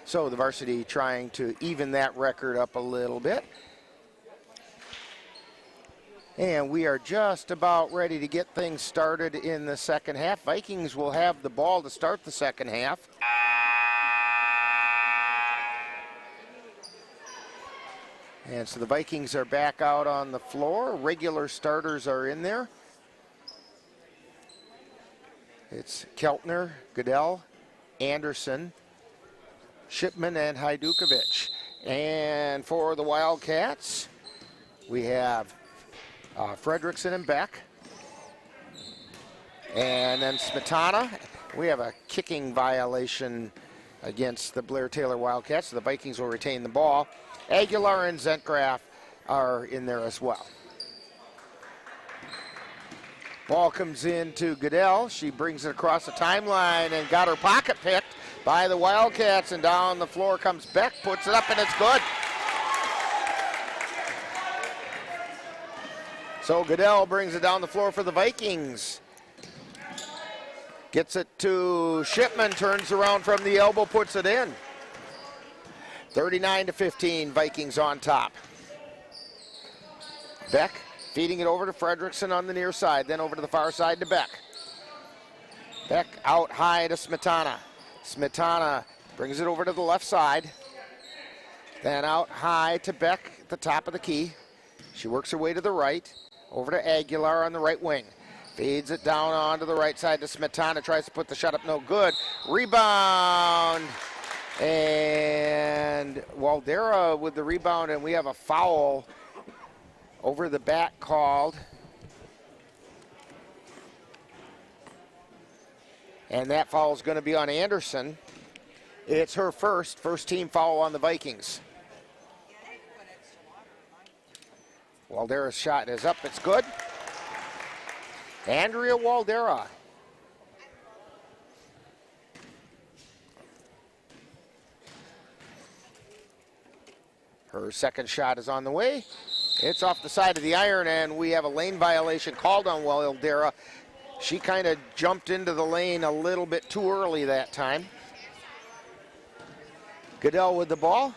Speaker 2: So the varsity trying to even that record up a little bit. And we are just about ready to get things started in the second half. Vikings will have the ball to start the second half. And so the Vikings are back out on the floor. Regular starters are in there. It's Keltner, Goodell, Anderson, Shipman, and Hajdukovic. And for the Wildcats, we have Fredrickson and Beck. And then Smetana. We have a kicking violation against the Blair-Taylor Wildcats, so the Vikings will retain the ball. Aguilar and Zentgraf are in there as well. Ball comes in to Goodell. She brings it across the timeline and got her pocket picked by the Wildcats, and down the floor comes Beck, puts it up, and it's good. So Goodell brings it down the floor for the Vikings. Gets it to Shipman, turns around from the elbow, puts it in. 39-15, Vikings on top. Beck feeding it over to Fredrickson on the near side, then over to the far side to Beck. Beck out high to Smetana. Smetana brings it over to the left side. Then out high to Beck at the top of the key. She works her way to the right, over to Aguilar on the right wing. Feeds it down onto the right side to Smetana, tries to put the shot up, no good. Rebound, and Waldera with the rebound, and we have a foul over the back called. And that foul is going to be on Anderson. It's her first team foul on the Vikings. Waldera's shot is up, it's good. Andrea Waldera. Her second shot is on the way. It's off the side of the iron, and we have a lane violation called on Waldera. She kind of jumped into the lane a little bit too early that time. Goodell with the ball.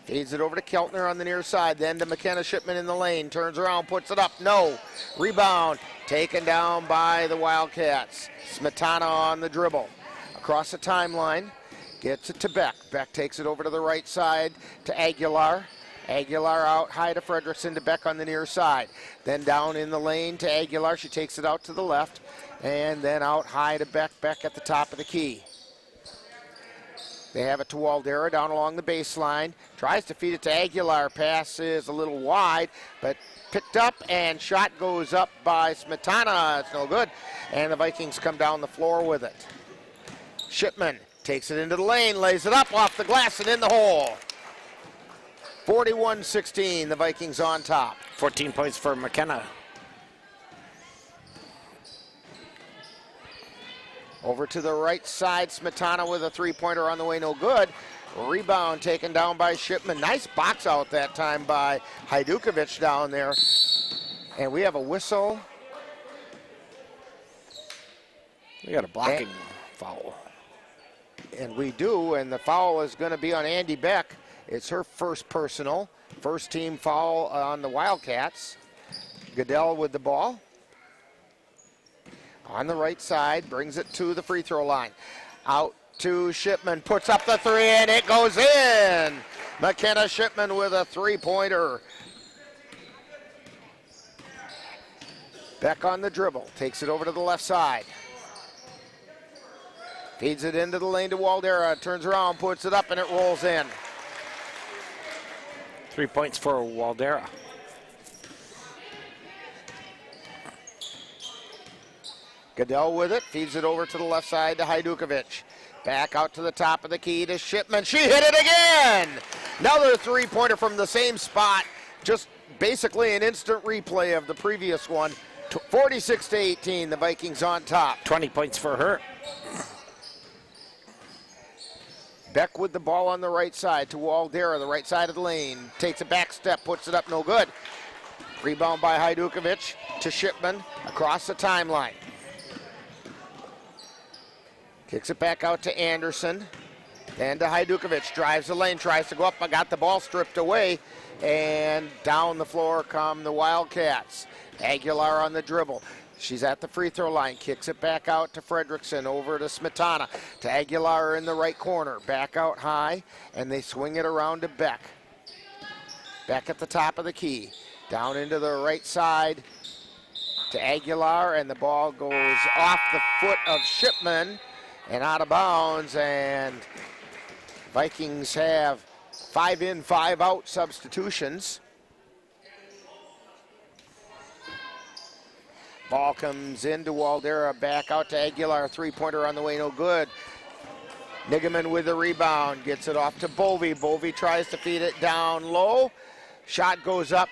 Speaker 2: Feeds it over to Keltner on the near side, then to McKenna Shipman in the lane. Turns around, puts it up, no. Rebound, taken down by the Wildcats. Smetana on the dribble. Across the timeline, gets it to Beck. Beck takes it over to the right side to Aguilar. Aguilar out high to Fredrickson, to Beck on the near side. Then down in the lane to Aguilar. She takes it out to the left. And then out high to Beck. Beck at the top of the key. They have it to Waldera down along the baseline. Tries to feed it to Aguilar. Pass is a little wide, but picked up, and shot goes up by Smetana. It's no good. And the Vikings come down the floor with it. Shipman takes it into the lane, lays it up off the glass and in the hole. 41-16, the Vikings on top.
Speaker 14: 14 points for McKenna.
Speaker 2: Over to the right side, Smetana with a three-pointer on the way, no good. Rebound taken down by Shipman. Nice box out that time by Hajdukovic down there. And we have a whistle.
Speaker 14: We got a blocking foul.
Speaker 2: And we do, and the foul is going to be on Andy Beck. It's her first personal, first team foul on the Wildcats. Goodell with the ball. On the right side, brings it to the free throw line. Out to Shipman, puts up the three, and it goes in. McKenna Shipman with a three-pointer. Beck on the dribble, takes it over to the left side. Feeds it into the lane to Waldera, turns around, puts it up, and it rolls in.
Speaker 14: 3 points for Waldera.
Speaker 2: Goodell with it, feeds it over to the left side to Hajdukovic. Back out to the top of the key to Shipman. She hit it again! Another three-pointer from the same spot. Just basically an instant replay of the previous one. 46-18, the Vikings on top.
Speaker 14: 20 points for her.
Speaker 2: Beck with the ball on the right side to Waldera, the right side of the lane. Takes a back step, puts it up, no good. Rebound by Hajdukovic to Shipman across the timeline. Kicks it back out to Anderson. Then to Hajdukovic. Drives the lane, tries to go up, but got the ball stripped away. And down the floor come the Wildcats. Aguilar on the dribble. She's at the free throw line. Kicks it back out to Fredrickson. Over to Smetana. To Aguilar in the right corner. Back out high. And they swing it around to Beck. Beck at the top of the key. Down into the right side to Aguilar. And the ball goes off the foot of Shipman and out of bounds, and Vikings have 5 in, 5 out substitutions. Ball comes into Waldera, back out to Aguilar, three-pointer on the way, no good. Nigaman with the rebound, gets it off to Bovey. Bovey tries to feed it down low. Shot goes up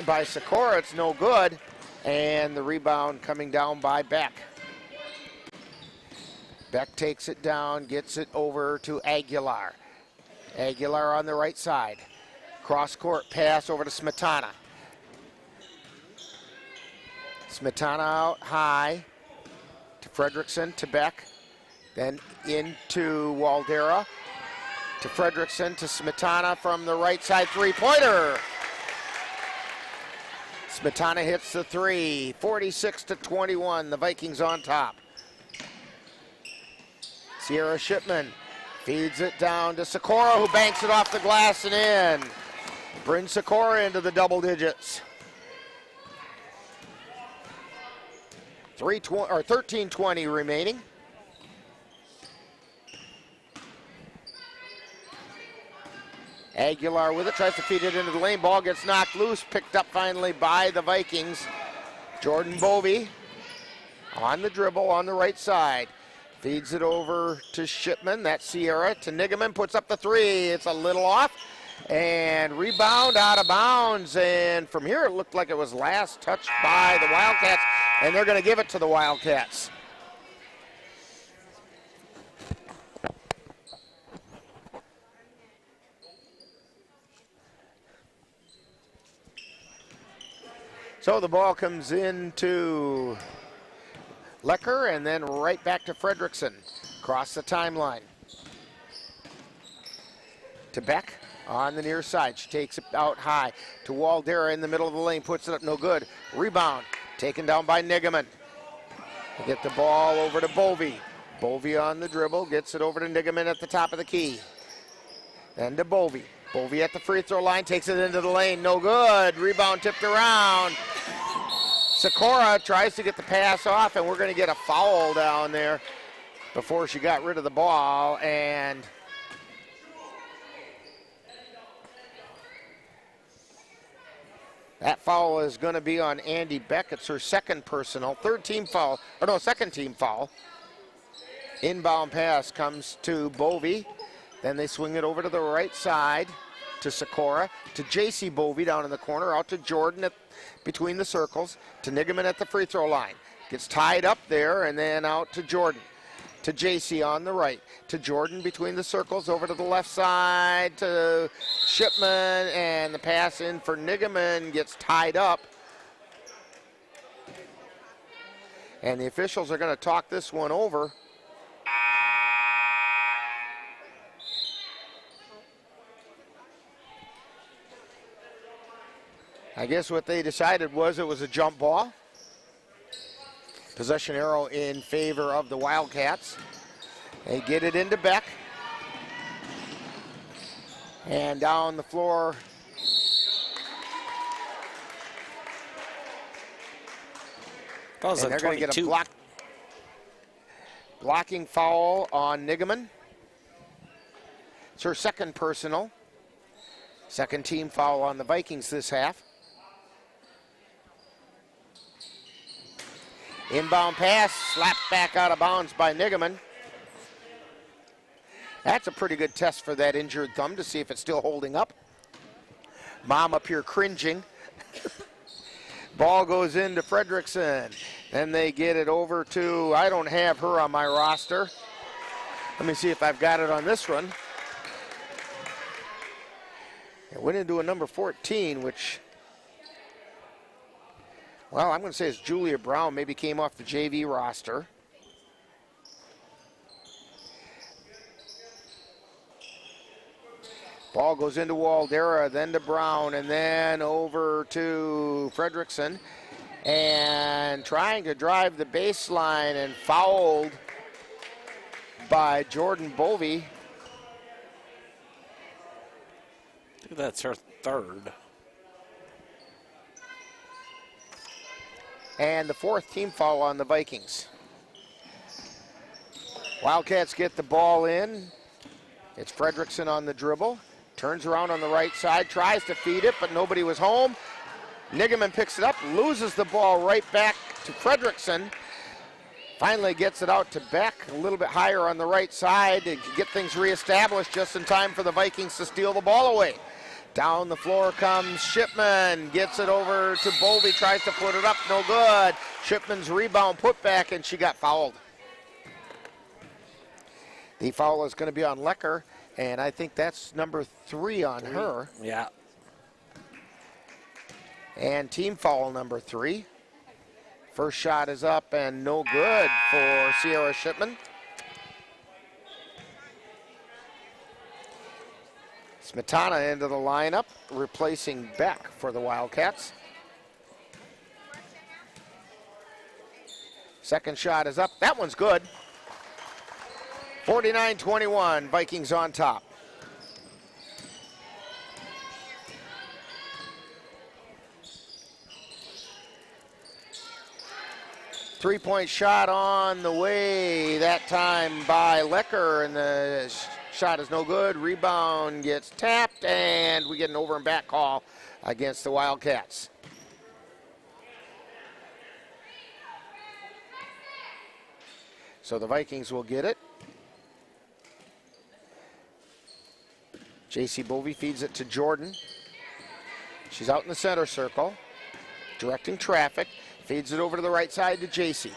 Speaker 2: by Sikora, it's no good. And the rebound coming down by Beck. Beck takes it down, gets it over to Aguilar. Aguilar on the right side. Cross-court pass over to Smetana. Smetana out high to Fredrickson, to Beck. Then into Waldera. To Fredrickson, to Smetana from the right side, three-pointer. Smetana hits the three, 46-21, the Vikings on top. Sierra Shipman feeds it down to Sikora, who banks it off the glass and in. Brings Sikora into the double digits. 13:20 remaining. Aguilar with it, tries to feed it into the lane. Ball gets knocked loose, picked up finally by the Vikings. Jordan Bovey on the dribble on the right side. Feeds it over to Shipman. That's Sierra to Nigaman. Puts up the three. It's a little off. And rebound out of bounds. And from here it looked like it was last touched by the Wildcats. And they're going to give it to the Wildcats. So the ball comes into Lecker and then right back to Fredrickson. Across the timeline. To Beck on the near side. She takes it out high to Waldera in the middle of the lane. Puts it up, no good. Rebound taken down by Nigaman. They get the ball over to Bovey. Bovey on the dribble. Gets it over to Nigaman at the top of the key. Then to Bovey. Bovey at the free throw line. Takes it into the lane. No good. Rebound tipped around. Sikora tries to get the pass off, and we're going to get a foul down there before she got rid of the ball. And that foul is going to be on Andy Beck. It's her second personal. Second team foul. Inbound pass comes to Bovey. Then they swing it over to the right side to Sikora, to J.C. Bovey down in the corner, out to Jordan between the circles, to Nigaman at the free throw line. Gets tied up there and then out to Jordan. To J.C. on the right, to Jordan between the circles, over to the left side to Shipman, and the pass in for Nigaman gets tied up. And the officials are going to talk this one over. I guess what they decided was it was a jump ball. Possession arrow in favor of the Wildcats. They get it into Beck. And down the floor. And they're going to get a blocking foul on Nigaman. It's her second personal. Second team foul on the Vikings this half. Inbound pass, slapped back out of bounds by Nigaman. That's a pretty good test for that injured thumb to see if it's still holding up. Mom up here cringing. Ball goes into Fredrickson. Then they get it over to, I don't have her on my roster. Let me see if I've got it on this one. It went into a number 14, which, well, I'm going to say it's Julia Brown, maybe came off the JV roster. Ball goes into Waldera, then to Brown, and then over to Fredrickson. And trying to drive the baseline and fouled by Jordan Bovey.
Speaker 14: I think that's her third.
Speaker 2: And the fourth team foul on the Vikings. Wildcats get the ball in. It's Fredrickson on the dribble. Turns around on the right side, tries to feed it, but nobody was home. Nigaman picks it up, loses the ball right back to Fredrickson. Finally gets it out to Beck, a little bit higher on the right side to get things reestablished just in time for the Vikings to steal the ball away. Down the floor comes Shipman, gets it over to Bovey, tries to put it up, no good. Shipman's rebound put back, and she got fouled. The foul is going to be on Lecker, and I think that's number 3 on her.
Speaker 14: Yeah.
Speaker 2: And team foul number 3. First shot is up and no good for Sierra Shipman. Smetana into the lineup, replacing Beck for the Wildcats. Second shot is up. That one's good. 49-21, Vikings on top. Three-point shot on the way, that time by Lecker, and the shot is no good. Rebound gets tapped, and we get an over and back call against the Wildcats. So the Vikings will get it. J.C. Bovey feeds it to Jordan. She's out in the center circle, directing traffic. Feeds it over to the right side to J.C.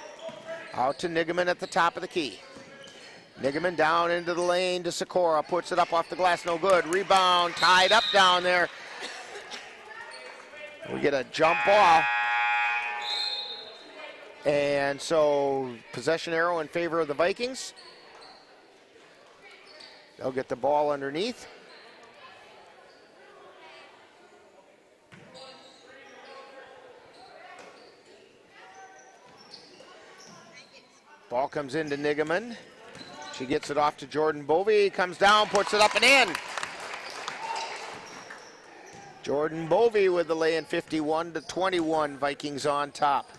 Speaker 2: Out to Nigaman at the top of the key. Nigaman down into the lane to Sikora. Puts it up off the glass, no good. Rebound, tied up down there. We get a jump ball. And so possession arrow in favor of the Vikings. They'll get the ball underneath. Ball comes into Nigaman. She gets it off to Jordan Bovey. Comes down, puts it up and in. Jordan Bovey with the lay-in, 51-21. Vikings on top.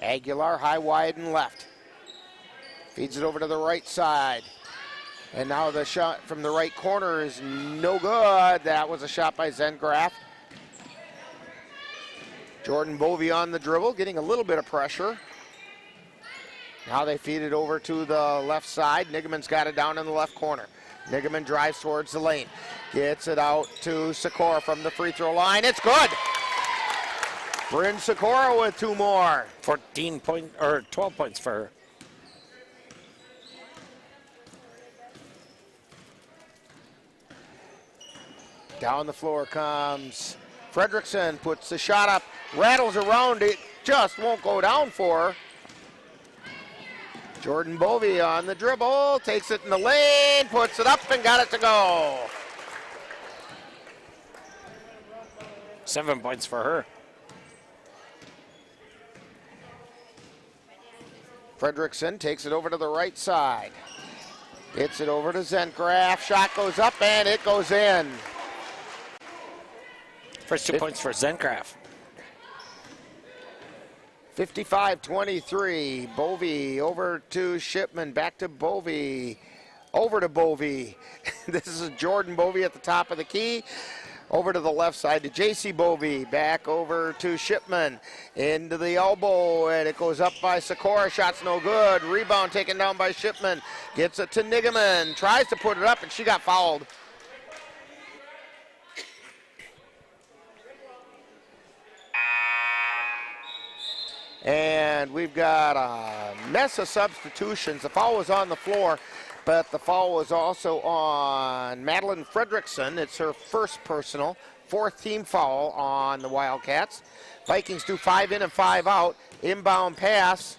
Speaker 2: Aguilar high, wide, and left. Feeds it over to the right side. And now the shot from the right corner is no good. That was a shot by Zengraf. Jordan Bovey on the dribble, getting a little bit of pressure. Now they feed it over to the left side. Nigaman's got it down in the left corner. Nigaman drives towards the lane. Gets it out to Sikora from the free throw line. It's good. Bryn Sikora with 2 more.
Speaker 14: 12 points for her.
Speaker 2: Down the floor comes Fredrickson, puts the shot up, rattles around, it just won't go down for her. Jordan Bovey on the dribble, takes it in the lane, puts it up and got it to go.
Speaker 14: 7 points for her.
Speaker 2: Fredrickson takes it over to the right side. Gets it over to Zengraf, shot goes up and it goes in.
Speaker 14: First 2 points for Zengraf.
Speaker 2: 55-23. Bovey over to Shipman. Back to Bovey. Over to Bovey. This is Jordan Bovey at the top of the key. Over to the left side to J.C. Bovey. Back over to Shipman. Into the elbow, and it goes up by Sikora. Shot's no good. Rebound taken down by Shipman. Gets it to Nigaman. Tries to put it up, and she got fouled. And we've got a mess of substitutions. The foul was on the floor, but the foul was also on Madeline Fredrickson. It's her first personal, 4th team foul on the Wildcats. Vikings do 5 in and 5 out. Inbound pass.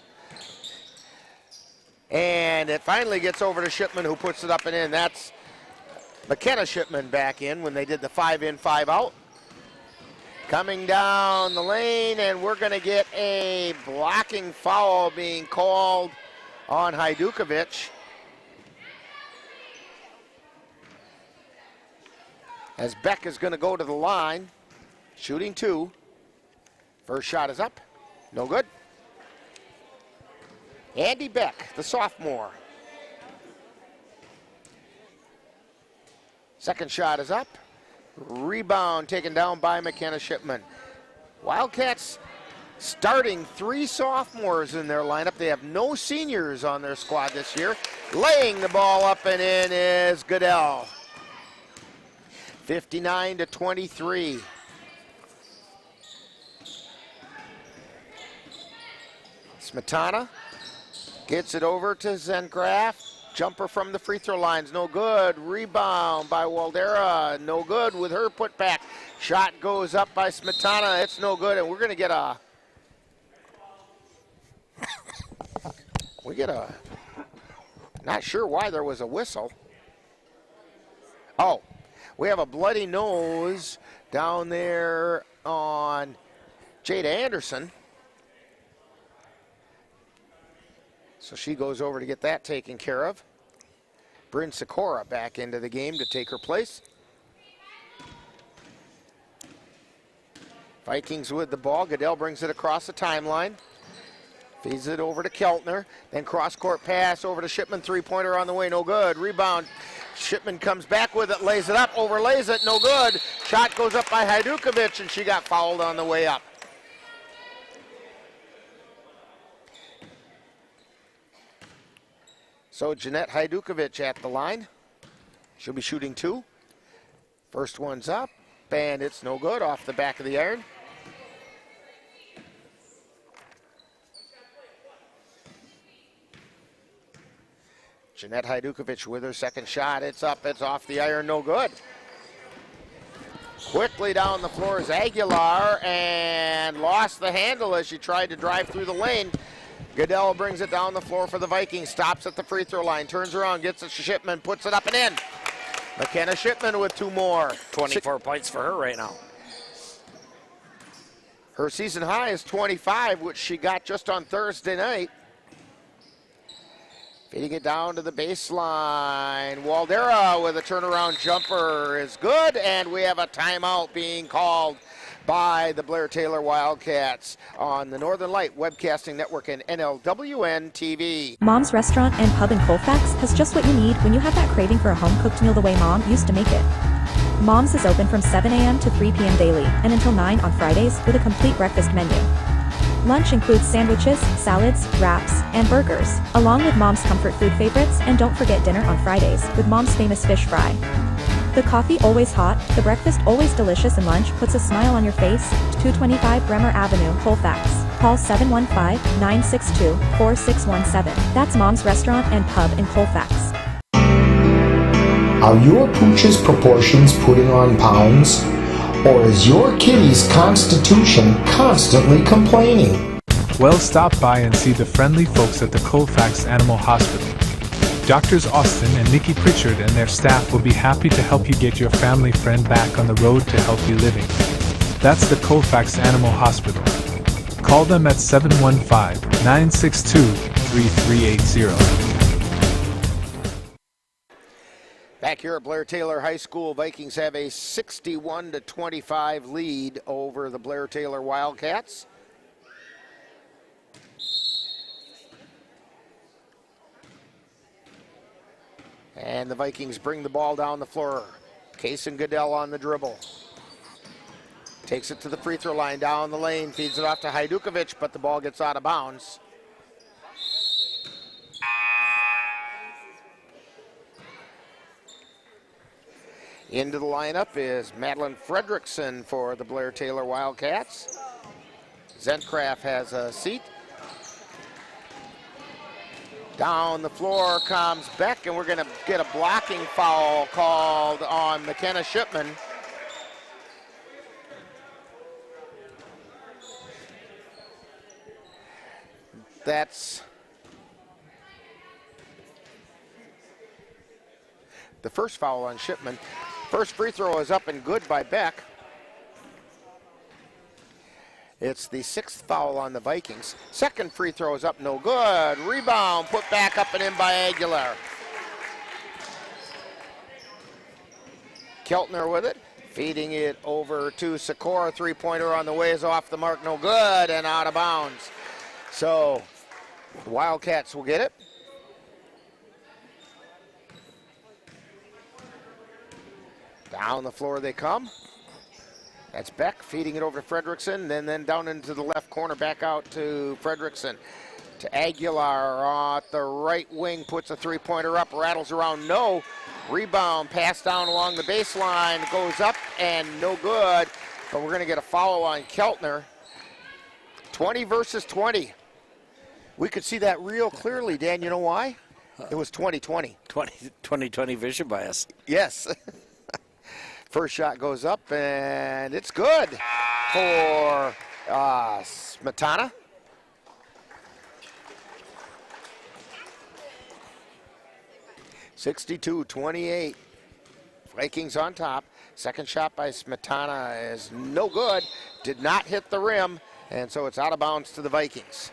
Speaker 2: And it finally gets over to Shipman, who puts it up and in. That's McKenna Shipman back in when they did the 5 in, 5 out. Coming down the lane, and we're going to get a blocking foul being called on Hajdukovic. As Beck is going to go to the line, shooting 2. First shot is up, no good. Andy Beck, the sophomore. Second shot is up. Rebound taken down by McKenna Shipman. Wildcats starting 3 sophomores in their lineup. They have no seniors on their squad this year. Laying the ball up and in is Goodell. 59-23. Smetana gets it over to Zengraf. Jumper from the free throw line's no good. Rebound by Waldera, no good with her putback. Shot goes up by Smetana, it's no good, and we're going to get a... Not sure why there was a whistle. Oh, we have a bloody nose down there on Jada Anderson. So she goes over to get that taken care of. Bryn Sikora back into the game to take her place. Vikings with the ball. Goodell brings it across the timeline. Feeds it over to Keltner. Then cross-court pass over to Shipman. Three-pointer on the way, no good. Rebound. Shipman comes back with it, lays it up, overlays it, no good. Shot goes up by Hajdukovic, and she got fouled on the way up. So Jeanette Hajdukovic at the line. She'll be shooting 2. First one's up, and it's no good off the back of the iron. Jeanette Hajdukovic with her second shot. It's up, it's off the iron, no good. Quickly down the floor is Aguilar, and lost the handle as she tried to drive through the lane. Goodell brings it down the floor for the Vikings, stops at the free throw line, turns around, gets it to Shipman, puts it up and in. McKenna Shipman with 2 more.
Speaker 14: 24 points for her right now.
Speaker 2: Her season high is 25, which she got just on Thursday night. Feeding it down to the baseline. Waldera with a turnaround jumper is good, and we have a timeout being called by the Blair-Taylor Wildcats on the Northern Light Webcasting Network and NLWN-TV.
Speaker 17: Mom's Restaurant and Pub in Colfax has just what you need when you have that craving for a home-cooked meal the way Mom used to make it. Mom's is open from 7 a.m. to 3 p.m. daily and until 9 on Fridays with a complete breakfast menu. Lunch includes sandwiches, salads, wraps, and burgers, along with Mom's comfort food favorites, and don't forget dinner on Fridays with Mom's famous fish fry. The coffee always hot, the breakfast always delicious, and lunch puts a smile on your face. 225 Bremer Avenue, Colfax. Call 715-962-4617. That's Mom's Restaurant and Pub in Colfax.
Speaker 2: Are your pooch's proportions putting on pounds? Or is your kitty's constitution constantly complaining?
Speaker 16: Well, stop by and see the friendly folks at the Colfax Animal Hospital. Doctors Austin and Nikki Pritchard and their staff will be happy to help you get your family friend back on the road to healthy living. That's the Colfax Animal Hospital. Call them at 715-962-3380.
Speaker 2: Back here at Blair-Taylor High School, Vikings have a 61-25 lead over the Blair-Taylor Wildcats. And the Vikings bring the ball down the floor. Case and Goodell on the dribble. Takes it to the free throw line, down the lane, feeds it off to Hajdukovic, but the ball gets out of bounds. Into the lineup is Madeline Fredrickson for the Blair-Taylor Wildcats. Zentcraft has a seat. Down the floor comes Beck, and we're going to get a blocking foul called on McKenna Shipman. That's the first foul on Shipman. First free throw is up and good by Beck. It's the 6th foul on the Vikings. Second free throw is up, no good. Rebound, put back up and in by Aguilar. Keltner with it, feeding it over to Sikora. Three-pointer on the way is off the mark, no good, and out of bounds. So the Wildcats will get it. Down the floor they come. That's Beck feeding it over to Fredrickson, and then down into the left corner, back out to Fredrickson. To Aguilar at the right wing, puts a three-pointer up, rattles around, no. Rebound, pass down along the baseline, goes up and no good. But we're going to get a foul on Keltner. 20 versus 20. We could see that real clearly, Dan. You know why? It was 20-20.
Speaker 14: 20-20 vision bias.
Speaker 2: Yes. First shot goes up, and it's good for Smetana. (62-28). Vikings on top. Second shot by Smetana is no good. Did not hit the rim, and so it's out of bounds to the Vikings.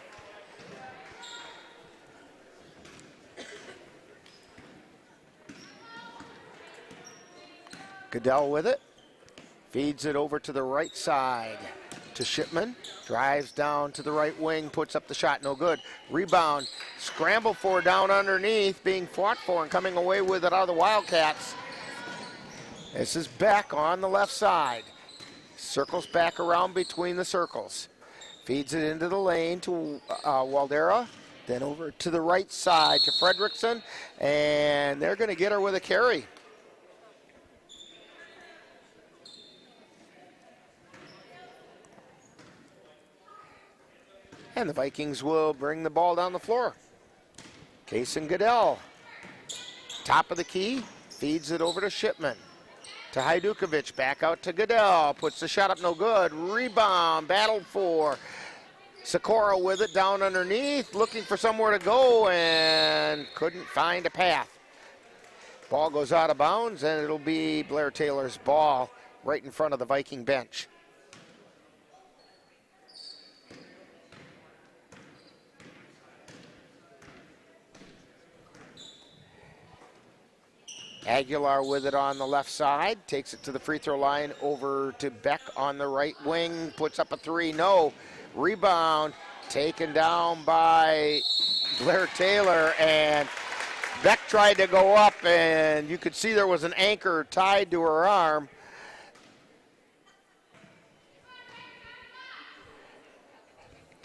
Speaker 2: Goodell with it, feeds it over to the right side to Shipman, drives down to the right wing, puts up the shot, no good. Rebound, scramble for down underneath, being fought for and coming away with it out of the Wildcats. This is Beck on the left side. Circles back around between the circles. Feeds it into the lane to Waldera. Then over to the right side to Fredrickson, and they're going to get her with a carry. And the Vikings will bring the ball down the floor. Kason Goodell, top of the key, feeds it over to Shipman. To Hajdukovic, back out to Goodell, puts the shot up, no good. Rebound, battled for. Sikora with it down underneath, looking for somewhere to go and couldn't find a path. Ball goes out of bounds, and it'll be Blair-Taylor's ball right in front of the Viking bench. Aguilar with it on the left side, takes it to the free throw line, over to Beck on the right wing, puts up a three, no. Rebound taken down by Blair-Taylor, and Beck tried to go up, and you could see there was an anchor tied to her arm.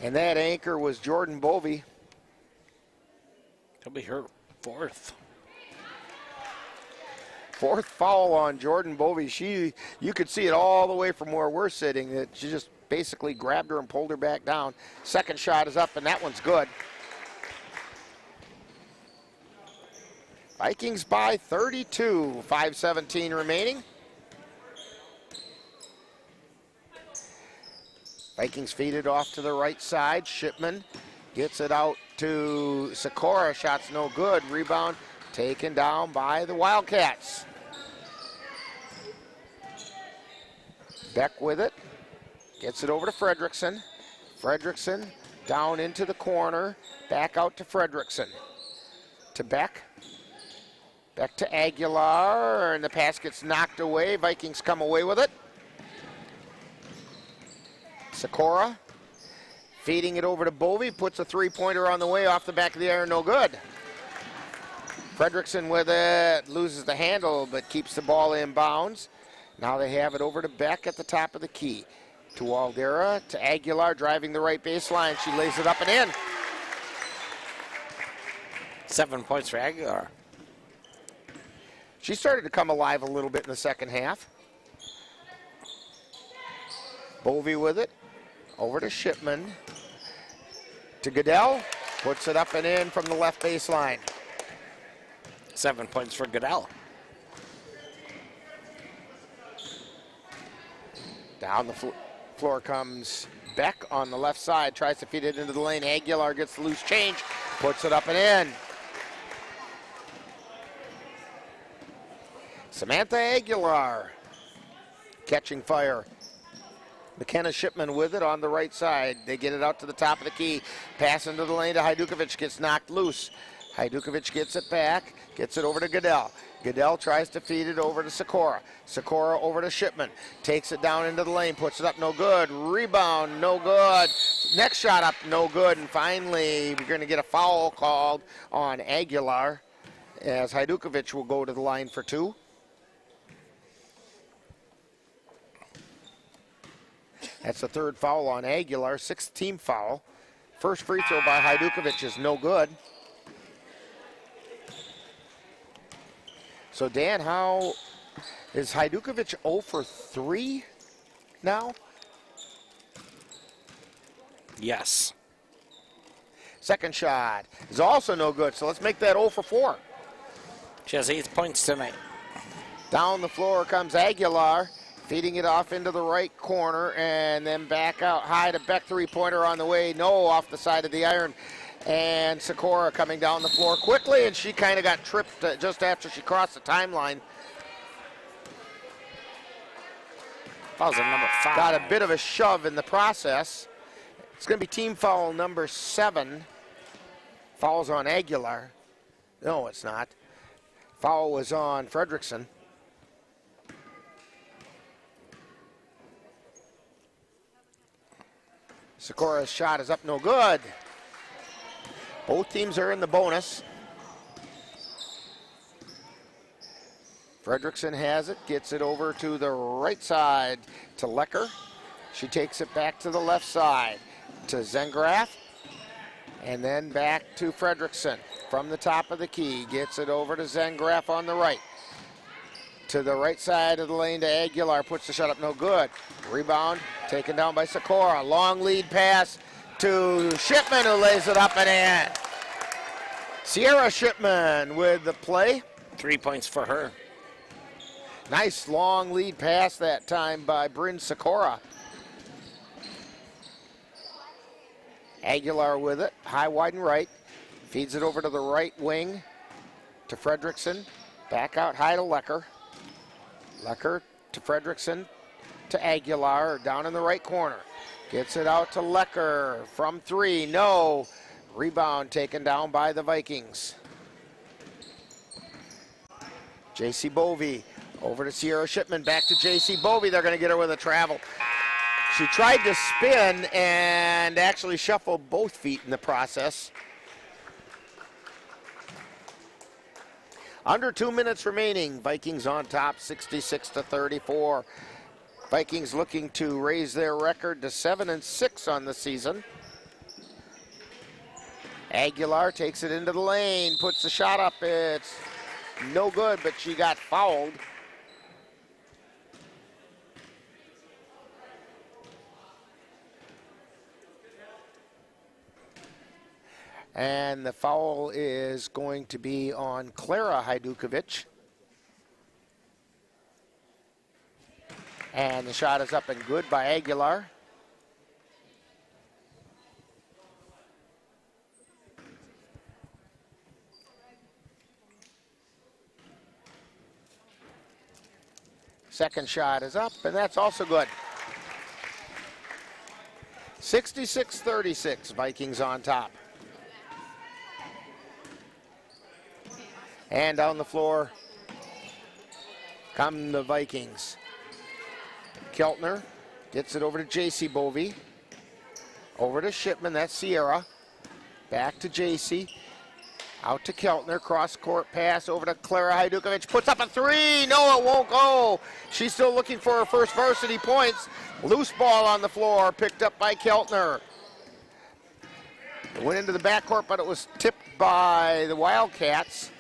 Speaker 2: And that anchor was Jordan Bovey.
Speaker 14: He'll be her fourth.
Speaker 2: Fourth foul on Jordan Bovey. You could see it all the way from where we're sitting. That she just basically grabbed her and pulled her back down. Second shot is up, and that one's good. Vikings by 32, 5:17 remaining. Vikings feed it off to the right side. Shipman gets it out to Sikora. Shot's no good. Rebound taken down by the Wildcats. Beck with it. Gets it over to Fredrickson. Fredrickson down into the corner. Back out to Fredrickson. To Beck. Beck to Aguilar. And the pass gets knocked away. Vikings come away with it. Sikora feeding it over to Bovey. Puts a three-pointer on the way off the back of the iron. No good. Fredrickson with it. Loses the handle but keeps the ball in bounds. Now they have it over to Beck at the top of the key. To Aldera, to Aguilar, driving the right baseline. She lays it up and in.
Speaker 14: 7 points for Aguilar.
Speaker 2: She started to come alive a little bit in the second half. Bovey with it. Over to Shipman. To Goodell. Puts it up and in from the left baseline.
Speaker 14: 7 points for Goodell.
Speaker 2: Down the floor comes Beck on the left side. Tries to feed it into the lane. Aguilar gets the loose change. Puts it up and in. Samantha Aguilar catching fire. McKenna Shipman with it on the right side. They get it out to the top of the key. Pass into the lane to Hajdukovic. Gets knocked loose. Hajdukovic gets it back. Gets it over to Goodell. Goodell tries to feed it over to Sikora. Sikora over to Shipman. Takes it down into the lane. Puts it up. No good. Rebound. No good. Next shot up. No good. And finally, we're going to get a foul called on Aguilar as Hajdukovic will go to the line for two. That's the third foul on Aguilar. Sixth team foul. First free throw by Hajdukovic is no good. So, Dan, how is Hajdukovic 0 for 3 now?
Speaker 14: Yes.
Speaker 2: Second shot is also no good, so let's make that 0 for 4.
Speaker 14: She has 8 points tonight.
Speaker 2: Down the floor comes Aguilar, feeding it off into the right corner, and then back out high to Beck, three-pointer on the way. No, off the side of the iron. And Sikora coming down the floor quickly, and she kind of got tripped just after she crossed the timeline.
Speaker 14: Foul's on number 5.
Speaker 2: Got a bit of a shove in the process. It's going to be team foul number 7. Foul's on Aguilar. No, it's not. Foul was on Fredrickson. Sikora's shot is up, no good. Both teams are in the bonus. Fredrickson has it, gets it over to the right side to Lecker. She takes it back to the left side to Zengraf. And then back to Fredrickson from the top of the key. Gets it over to Zengraf on the right. To the right side of the lane to Aguilar. Puts the shot up, no good. Rebound taken down by Sikora. Long lead pass to Shipman, who lays it up and in. Sierra Shipman with the play.
Speaker 14: 3 points for her.
Speaker 2: Nice long lead pass that time by Bryn Sikora. Aguilar with it, high, wide, and right. Feeds it over to the right wing to Fredrickson. Back out high to Lecker. Lecker to Fredrickson to Aguilar, down in the right corner. Gets it out to Lecker from three, no. Rebound taken down by the Vikings. J.C. Bovey over to Sierra Shipman, back to J.C. Bovey. They're going to get her with a travel. She tried to spin and actually shuffle both feet in the process. Under 2 minutes remaining. Vikings on top, 66-34. Vikings looking to raise their record to 7-6 on the season. Aguilar takes it into the lane, puts the shot up. It's no good, but she got fouled. And the foul is going to be on Klara Hajdukovic. And the shot is up and good by Aguilar. Second shot is up, and that's also good. 66-36, Vikings on top. And down the floor come the Vikings. Keltner gets it over to J.C. Bovey. Over to Shipman, that's Sierra. Back to J.C. Out to Keltner, cross-court pass over to Klara Hajdukovic. Puts up a three, no, it won't go. She's still looking for her first varsity points. Loose ball on the floor, picked up by Keltner. It went into the backcourt, but it was tipped by the Wildcats.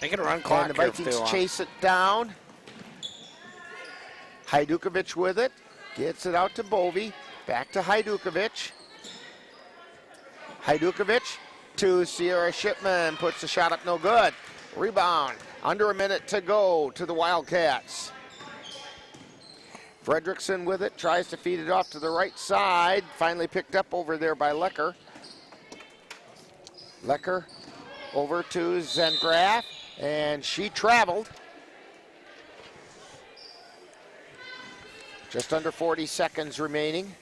Speaker 14: They can run clock.
Speaker 2: And the Vikings chase it down. Hajdukovic with it. Gets it out to Bovey. Back to Hajdukovic. Hajdukovic to Sierra Shipman. Puts the shot up, no good. Rebound. Under a minute to go to the Wildcats. Fredrickson with it. Tries to feed it off to the right side. Finally picked up over there by Lecker. Lecker over to Zengraf. And she traveled. Just under 40 seconds remaining.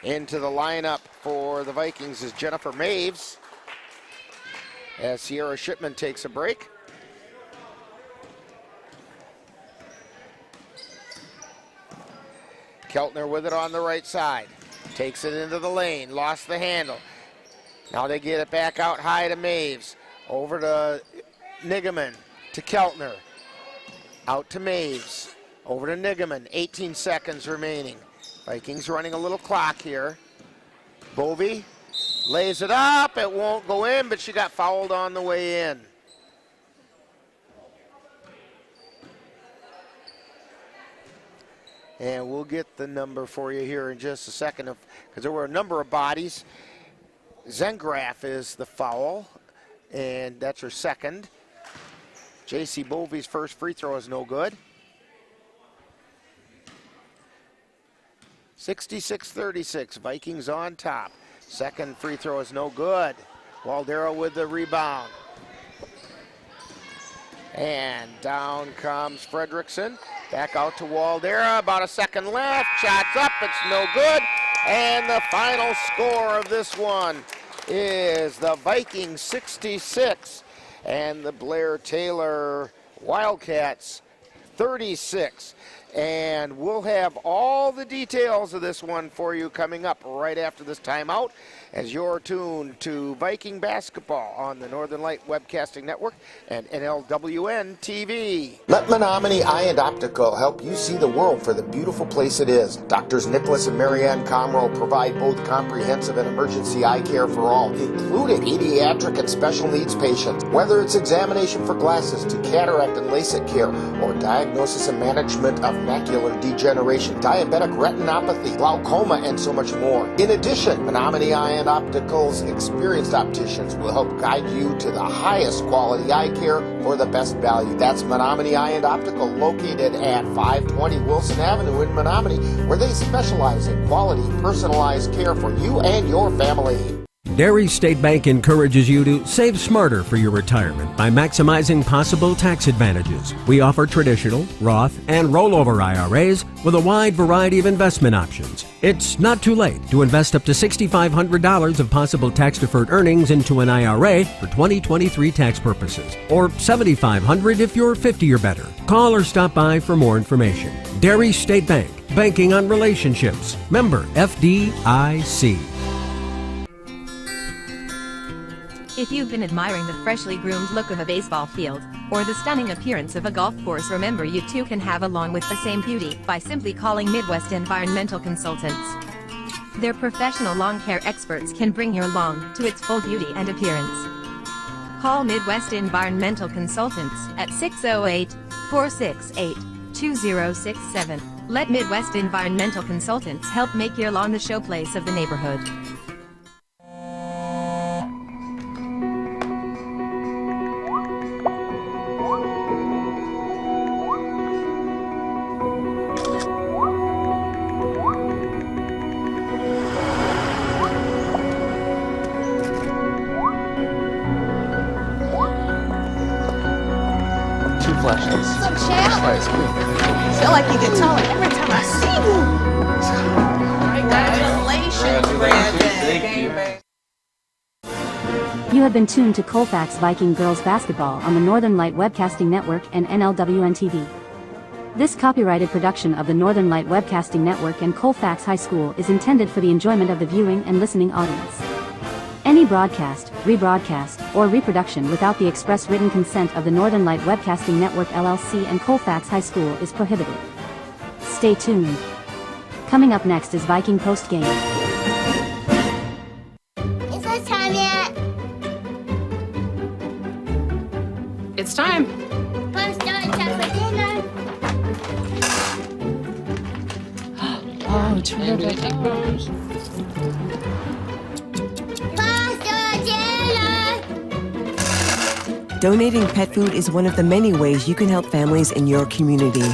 Speaker 2: Into the lineup for the Vikings is Jennifer Maves as Sierra Shipman takes a break. Keltner with it on the right side. Takes it into the lane, lost the handle. Now they get it back out high to Maves. Over to Nigaman, to Keltner. Out to Maves. Over to Nigaman, 18 seconds remaining. Vikings running a little clock here. Bovey lays it up. It won't go in, but she got fouled on the way in. And we'll get the number for you here in just a second, because there were a number of bodies. Zengraf is the foul, and that's her second. J.C. Bovey's first free throw is no good. 66-36, Vikings on top. Second free throw is no good. Waldera with the rebound. And down comes Fredrickson. Back out to Waldera, about a second left. Shots up, it's no good. And the final score of this one is the Vikings 66 and the Blair-Taylor Wildcats 36. And we'll have all the details of this one for you coming up right after this timeout as you're tuned to Viking basketball on the Northern Light Webcasting Network and NLWN-TV. Let Menominee Eye and Optical help you see the world for the beautiful place it is. Doctors Nicholas and Marianne Comroe provide both comprehensive and emergency eye care for all, including pediatric and special needs patients. Whether it's examination for glasses to cataract and LASIK care or diagnosis and management of macular degeneration, diabetic retinopathy, glaucoma, and so much more. In addition, Menominee Eye and Optical's experienced opticians will help guide you to the highest quality eye care for the best value. That's Menominee Eye and Optical, located at 520 Wilson Avenue in Menominee, where they specialize in quality, personalized care for you and your family.
Speaker 15: Dairy State Bank encourages you to save smarter for your retirement by maximizing possible tax advantages. We offer traditional, Roth, and rollover IRAs with a wide variety of investment options. It's not too late to invest up to $6,500 of possible tax-deferred earnings into an IRA for 2023 tax purposes, or $7,500 if you're 50 or better. Call or stop by for more information. Dairy State Bank, banking on relationships. Member FDIC.
Speaker 1: If you've been admiring the freshly groomed look of a baseball field, or the stunning appearance of a golf course, remember you too can have a lawn with the same beauty by simply calling Midwest Environmental Consultants. Their professional lawn care experts can bring your lawn to its full beauty and appearance. Call Midwest Environmental Consultants at 608-468-2067. Let Midwest Environmental Consultants help make your lawn the showplace of the neighborhood.
Speaker 4: Feel like you get taller every time I see you. Congratulations,
Speaker 13: You have been tuned to Colfax Viking Girls basketball on the Northern Light Webcasting Network and NLWN-TV. This copyrighted production of the Northern Light Webcasting Network and Colfax High School is intended for the enjoyment of the viewing and listening audience. Any broadcast, rebroadcast, or reproduction without the express written consent of the Northern Light Webcasting Network LLC and Colfax High School is prohibited. Stay tuned. Coming up next is Viking Post Game.
Speaker 4: Is it time yet?
Speaker 6: It's time.
Speaker 4: Let's start time for dinner.
Speaker 6: Oh, terrific.
Speaker 7: Donating pet food is one of the many ways you can help families in your community.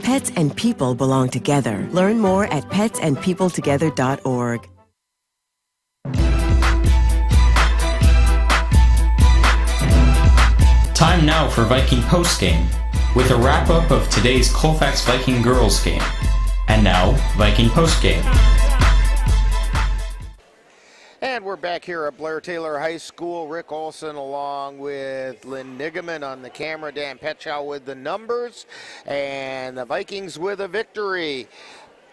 Speaker 7: Pets and people belong together. Learn more at petsandpeopletogether.org.
Speaker 24: Time now for Viking Postgame, with a wrap-up of today's Colfax Viking Girls game. And now, Viking Postgame.
Speaker 2: And we're back here at Blair-Taylor High School. Rick Olson along with Lynn Nigaman on the camera. Dan Petchow with the numbers. And the Vikings with a victory.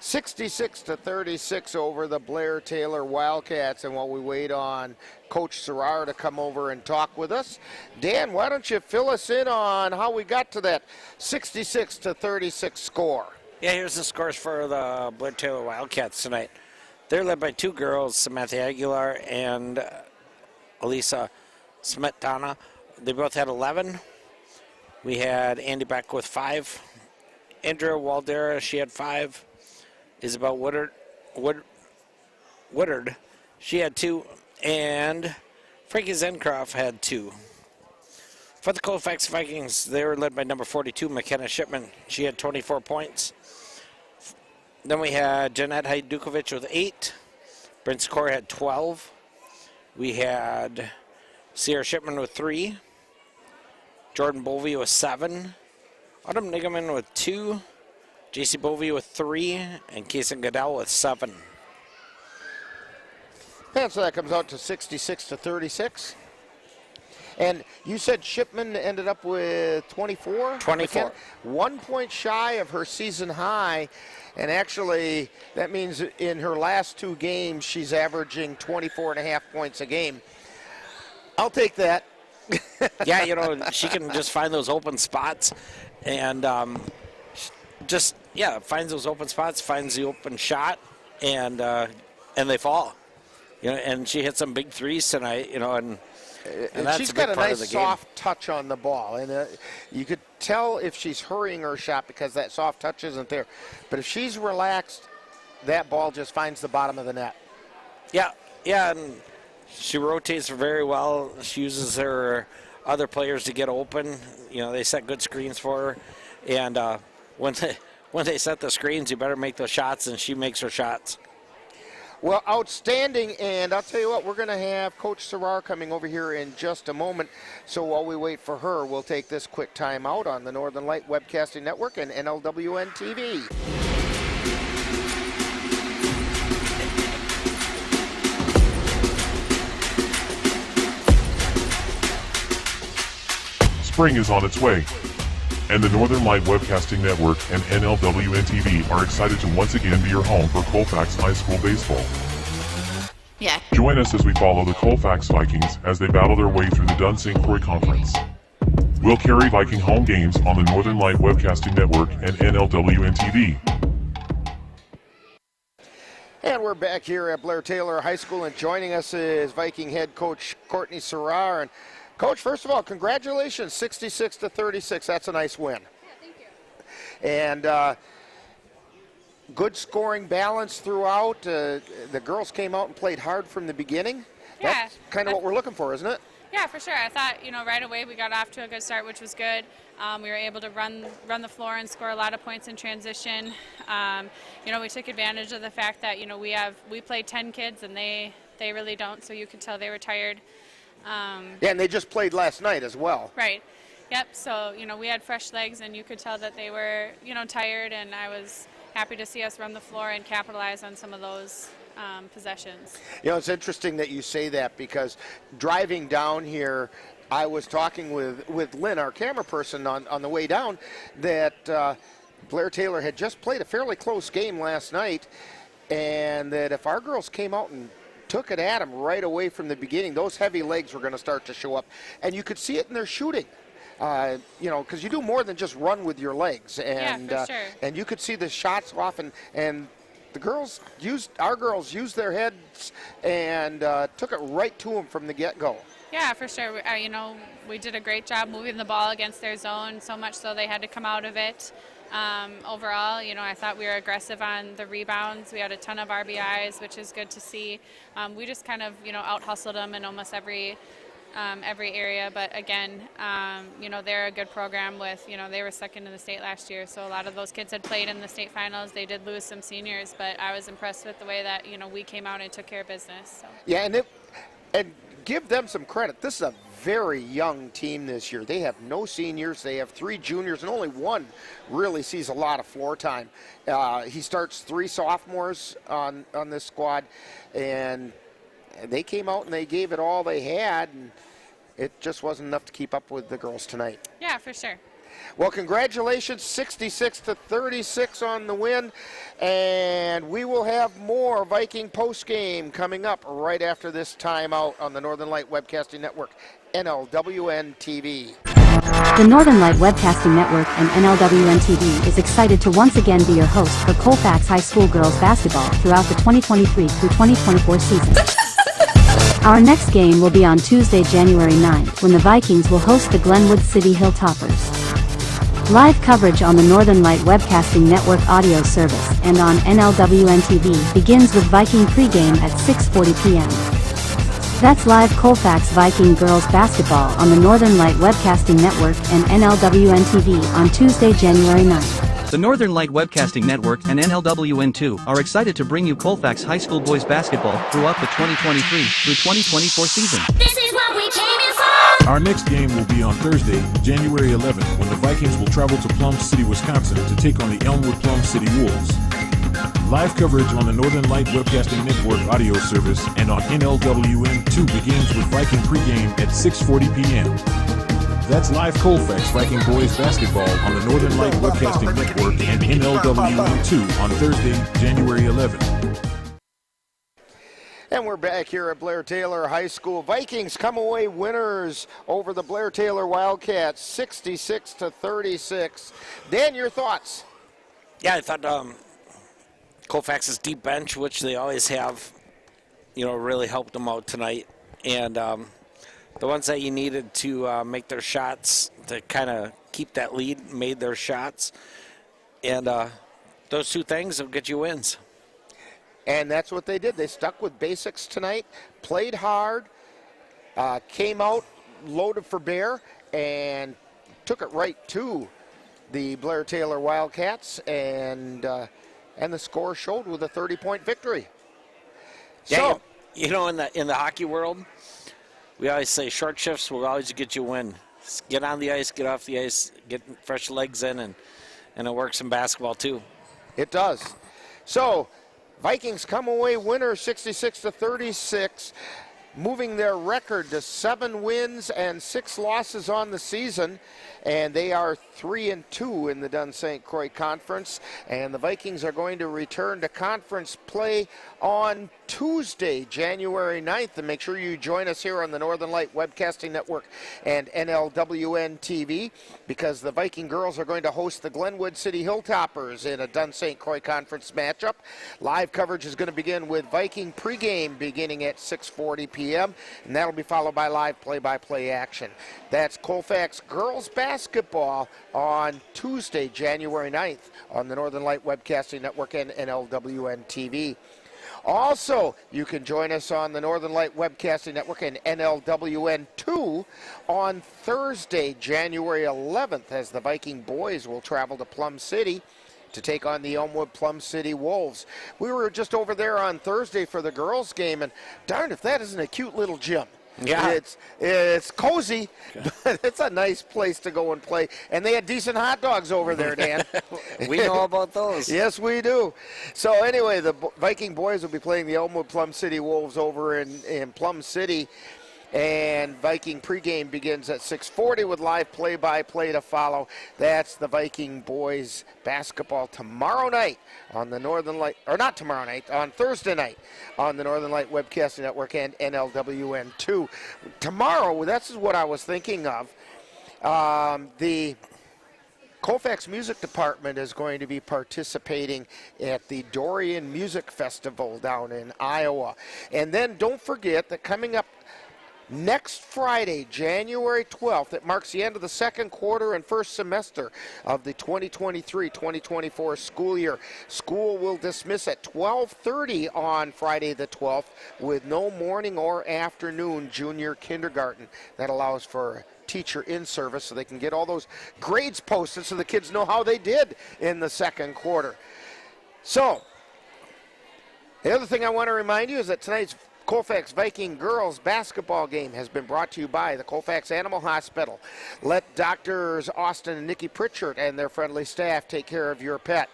Speaker 2: 66-36 over the Blair-Taylor Wildcats. And while we wait on Coach Serrar to come over and talk with us, Dan, why don't you fill us in on how we got to that 66-36 score?
Speaker 14: Yeah, here's the scores for the Blair-Taylor Wildcats tonight. They're led by two girls, Samantha Aguilar and Elisa Smetana. They both had 11. We had Andy Beck with 5. Andrea Waldera, she had 5. Isabel Woodard, she had 2. And Frankie Zencroft had 2. For the Colfax Vikings, they were led by number 42, McKenna Shipman. She had 24 points. Then we had Jeanette Hajdukovic with 8. Brent Skor had 12. We had Sierra Shipman with 3. Jordan Bovey with 7. Autumn Nigaman with 2. JC Bovey with 3. And Kason Goodell with 7.
Speaker 2: And so that comes out to 66-36. And you said Shipman ended up with 24?
Speaker 14: 24.
Speaker 2: 1 point shy of her season high. And actually, that means in her last 2 games, she's averaging 24.5 points a game. I'll take that.
Speaker 14: Yeah, you know, she can just find those open spots and finds those open spots, finds the open shot, and they fall. You know, and she hit some big threes tonight, you know, and that's
Speaker 2: she's
Speaker 14: a big
Speaker 2: got a
Speaker 14: part
Speaker 2: nice
Speaker 14: of the game.
Speaker 2: soft touch on the ball, and you could tell if she's hurrying her shot because that soft touch isn't there. But if she's relaxed, that ball just finds the bottom of the net.
Speaker 14: Yeah, and she rotates very well. She uses her other players to get open. You know, they set good screens for her, and when they set the screens, you better make those shots, and she makes her shots.
Speaker 2: Well, outstanding, and I'll tell you what, we're going to have Coach Sarrar coming over here in just a moment. So while we wait for her, we'll take this quick time out on the Northern Light Webcasting Network and NLWN-TV.
Speaker 8: Spring is on its way, and the Northern Light Webcasting Network and NLWN-TV are excited to once again be your home for Colfax High School baseball.
Speaker 6: Yeah.
Speaker 8: Join us as we follow the Colfax Vikings as they battle their way through the Dunn St. Croix Conference. We'll carry Viking home games on the Northern Light Webcasting Network and NLWN-TV.
Speaker 2: And we're back here at Blair-Taylor High School, and joining us is Viking head coach Courtney Sarrar. And Coach, first of all, congratulations, 66-36. That's a nice win.
Speaker 6: Yeah, thank you.
Speaker 2: And good scoring balance throughout. The girls came out and played hard from the beginning.
Speaker 6: Yeah.
Speaker 2: That's kind of what we're looking for, isn't it?
Speaker 6: Yeah, for sure. I thought, right away we got off to a good start, which was good. We were able to run the floor and score a lot of points in transition. We took advantage of the fact that, we played 10 kids and they really don't, so you could tell they were tired.
Speaker 2: Yeah, and they just played last night as well.
Speaker 6: Right. Yep. So, we had fresh legs, and you could tell that they were, tired, and I was happy to see us run the floor and capitalize on some of those possessions.
Speaker 2: It's interesting that you say that, because driving down here, I was talking with Lynn, our camera person, on the way down, that Blair-Taylor had just played a fairly close game last night, and that if our girls came out and took it at them right away from the beginning, those heavy legs were going to start to show up, and you could see it in their shooting. Because you do more than just run with your legs, and
Speaker 6: yeah, for sure.
Speaker 2: And you could see the shots off, and our girls used their heads and took it right to them from the get-go.
Speaker 6: Yeah, for sure. We did a great job moving the ball against their zone, so much so they had to come out of it. Overall, I thought we were aggressive on the rebounds. We had a ton of RBIs, which is good to see. We just kind of, out-hustled them in almost every area. But again, they're a good program with, they were second in the state last year. So a lot of those kids had played in the state finals. They did lose some seniors, but I was impressed with the way that, we came out and took care of business. So.
Speaker 2: Yeah, and give them some credit. This is a very young team this year. They have no seniors. They have 3 juniors, and only one really sees a lot of floor time. He starts 3 sophomores on this squad, and they came out and they gave it all they had, and it just wasn't enough to keep up with the girls tonight.
Speaker 6: Yeah, for sure.
Speaker 2: Well, congratulations, 66-36 on the win, and we will have more Viking postgame coming up right after this timeout on the Northern Light Webcasting Network, NLWN-TV.
Speaker 13: The Northern Light Webcasting Network and NLWN-TV is excited to once again be your host for Colfax High School girls basketball throughout the 2023 through 2024 season. Our next game will be on Tuesday, January 9th, when the Vikings will host the Glenwood City Hilltoppers. Live coverage on the Northern Light Webcasting Network audio service and on NLWN-TV begins with Viking pregame at 6:40 p.m. That's live Colfax Viking Girls basketball on the Northern Light Webcasting Network and NLWN-TV on Tuesday, January 9th.
Speaker 9: The Northern Light Webcasting Network and NLWN2 are excited to bring you Colfax High School boys basketball throughout the 2023 through 2024 season.
Speaker 4: This is what we came in for!
Speaker 10: Our next game will be on Thursday, January 11th, when the Vikings will travel to Plum City, Wisconsin to take on the Elmwood Plum City Wolves. Live coverage on the Northern Light Webcasting Network audio service and on NLWN-2 begins with Viking pregame at 6:40 p.m. That's live Colfax Viking Boys basketball on the Northern Light Webcasting Network and NLWN-2 on Thursday, January 11th.
Speaker 2: And we're back here at Blair-Taylor High School. Vikings come away winners over the Blair-Taylor Wildcats, 66-36. Dan, your thoughts?
Speaker 14: Yeah, I thought Colfax's deep bench, which they always have, really helped them out tonight. And the ones that you needed to make their shots, to kind of keep that lead, made their shots. And those two things will get you wins.
Speaker 2: And that's what they did. They stuck with basics tonight, played hard, came out loaded for bear, and took it right to the Blair-Taylor Wildcats, and the score showed with a 30-point victory.
Speaker 14: Yeah, so, in the hockey world, we always say short shifts will always get you a win. Get on the ice, get off the ice, get fresh legs in, and it works in basketball too.
Speaker 2: It does. So, Vikings come away winners 66-36, moving their record to 7 wins and 6 losses on the season, and they are 3-2 in the Dun St. Croix Conference, and the Vikings are going to return to conference play on Tuesday, January 9th, and make sure you join us here on the Northern Light Webcasting Network and NLWN-TV, because the Viking girls are going to host the Glenwood City Hilltoppers in a Dun St. Croix Conference matchup. Live coverage is going to begin with Viking pregame beginning at 6:40 p.m., and that'll be followed by live play-by-play action. That's Colfax girls basketball on Tuesday, January 9th on the Northern Light Webcasting Network and NLWN-TV. Also, you can join us on the Northern Light Webcasting Network and NLWN-2 on Thursday, January 11th, as the Viking boys will travel to Plum City to take on the Elmwood Plum City Wolves. We were just over there on Thursday for the girls' game, and darn if that isn't a cute little gym.
Speaker 14: Yeah.
Speaker 2: It's cozy, but it's a nice place to go and play. And they had decent hot dogs over there, Dan.
Speaker 14: We know about those.
Speaker 2: Yes, we do. So anyway, the Viking boys will be playing the Elmwood Plum City Wolves over in Plum City. And Viking pregame begins at 6:40 with live play-by-play to follow. That's the Viking boys basketball tomorrow night on the Northern Light, or not tomorrow night, on Thursday night on the Northern Light Webcasting Network and NLWN-2. Tomorrow, that's what I was thinking of. The Colfax Music Department is going to be participating at the Dorian Music Festival down in Iowa. And then don't forget that coming up next Friday, January 12th, it marks the end of the second quarter and first semester of the 2023-2024 school year. School will dismiss at 12:30 on Friday the 12th with no morning or afternoon junior kindergarten. That allows for teacher in service so they can get all those grades posted so the kids know how they did in the second quarter. So, the other thing I want to remind you is that tonight's Colfax Viking Girls basketball game has been brought to you by the Colfax Animal Hospital. Let Doctors Austin and Nikki Pritchard and their friendly staff take care of your pet.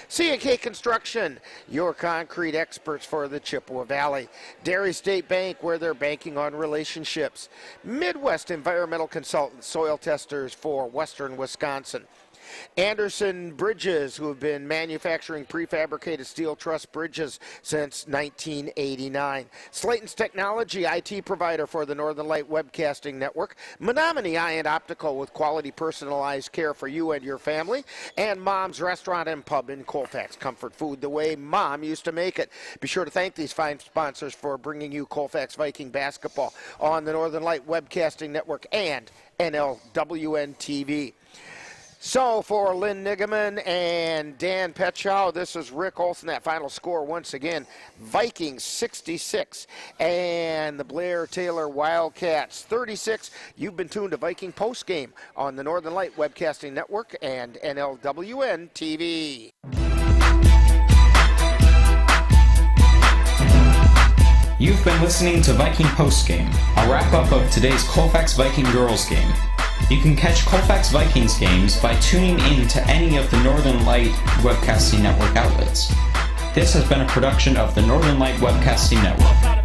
Speaker 2: C&K Construction, your concrete experts for the Chippewa Valley. Dairy State Bank, where they're banking on relationships. Midwest Environmental Consultants, soil testers for Western Wisconsin. Anderson Bridges, who have been manufacturing prefabricated steel truss bridges since 1989. Slayton's Technology, IT provider for the Northern Light Webcasting Network. Menominee Eye and Optical, with quality personalized care for you and your family. And Mom's Restaurant and Pub in Colfax. Comfort food the way Mom used to make it. Be sure to thank these fine sponsors for bringing you Colfax Viking basketball on the Northern Light Webcasting Network and NLWN-TV. So for Lynn Nigaman and Dan Petchow, this is Rick Olson. That final score once again, Vikings 66 and the Blair-Taylor Wildcats 36. You've been tuned to Viking Postgame on the Northern Light Webcasting Network and NLWN-TV.
Speaker 24: You've been listening to Viking Postgame, a wrap-up of today's Colfax Viking Girls game. You can catch Colfax Vikings games by tuning in to any of the Northern Light Webcasting Network outlets. This has been a production of the Northern Light Webcasting Network.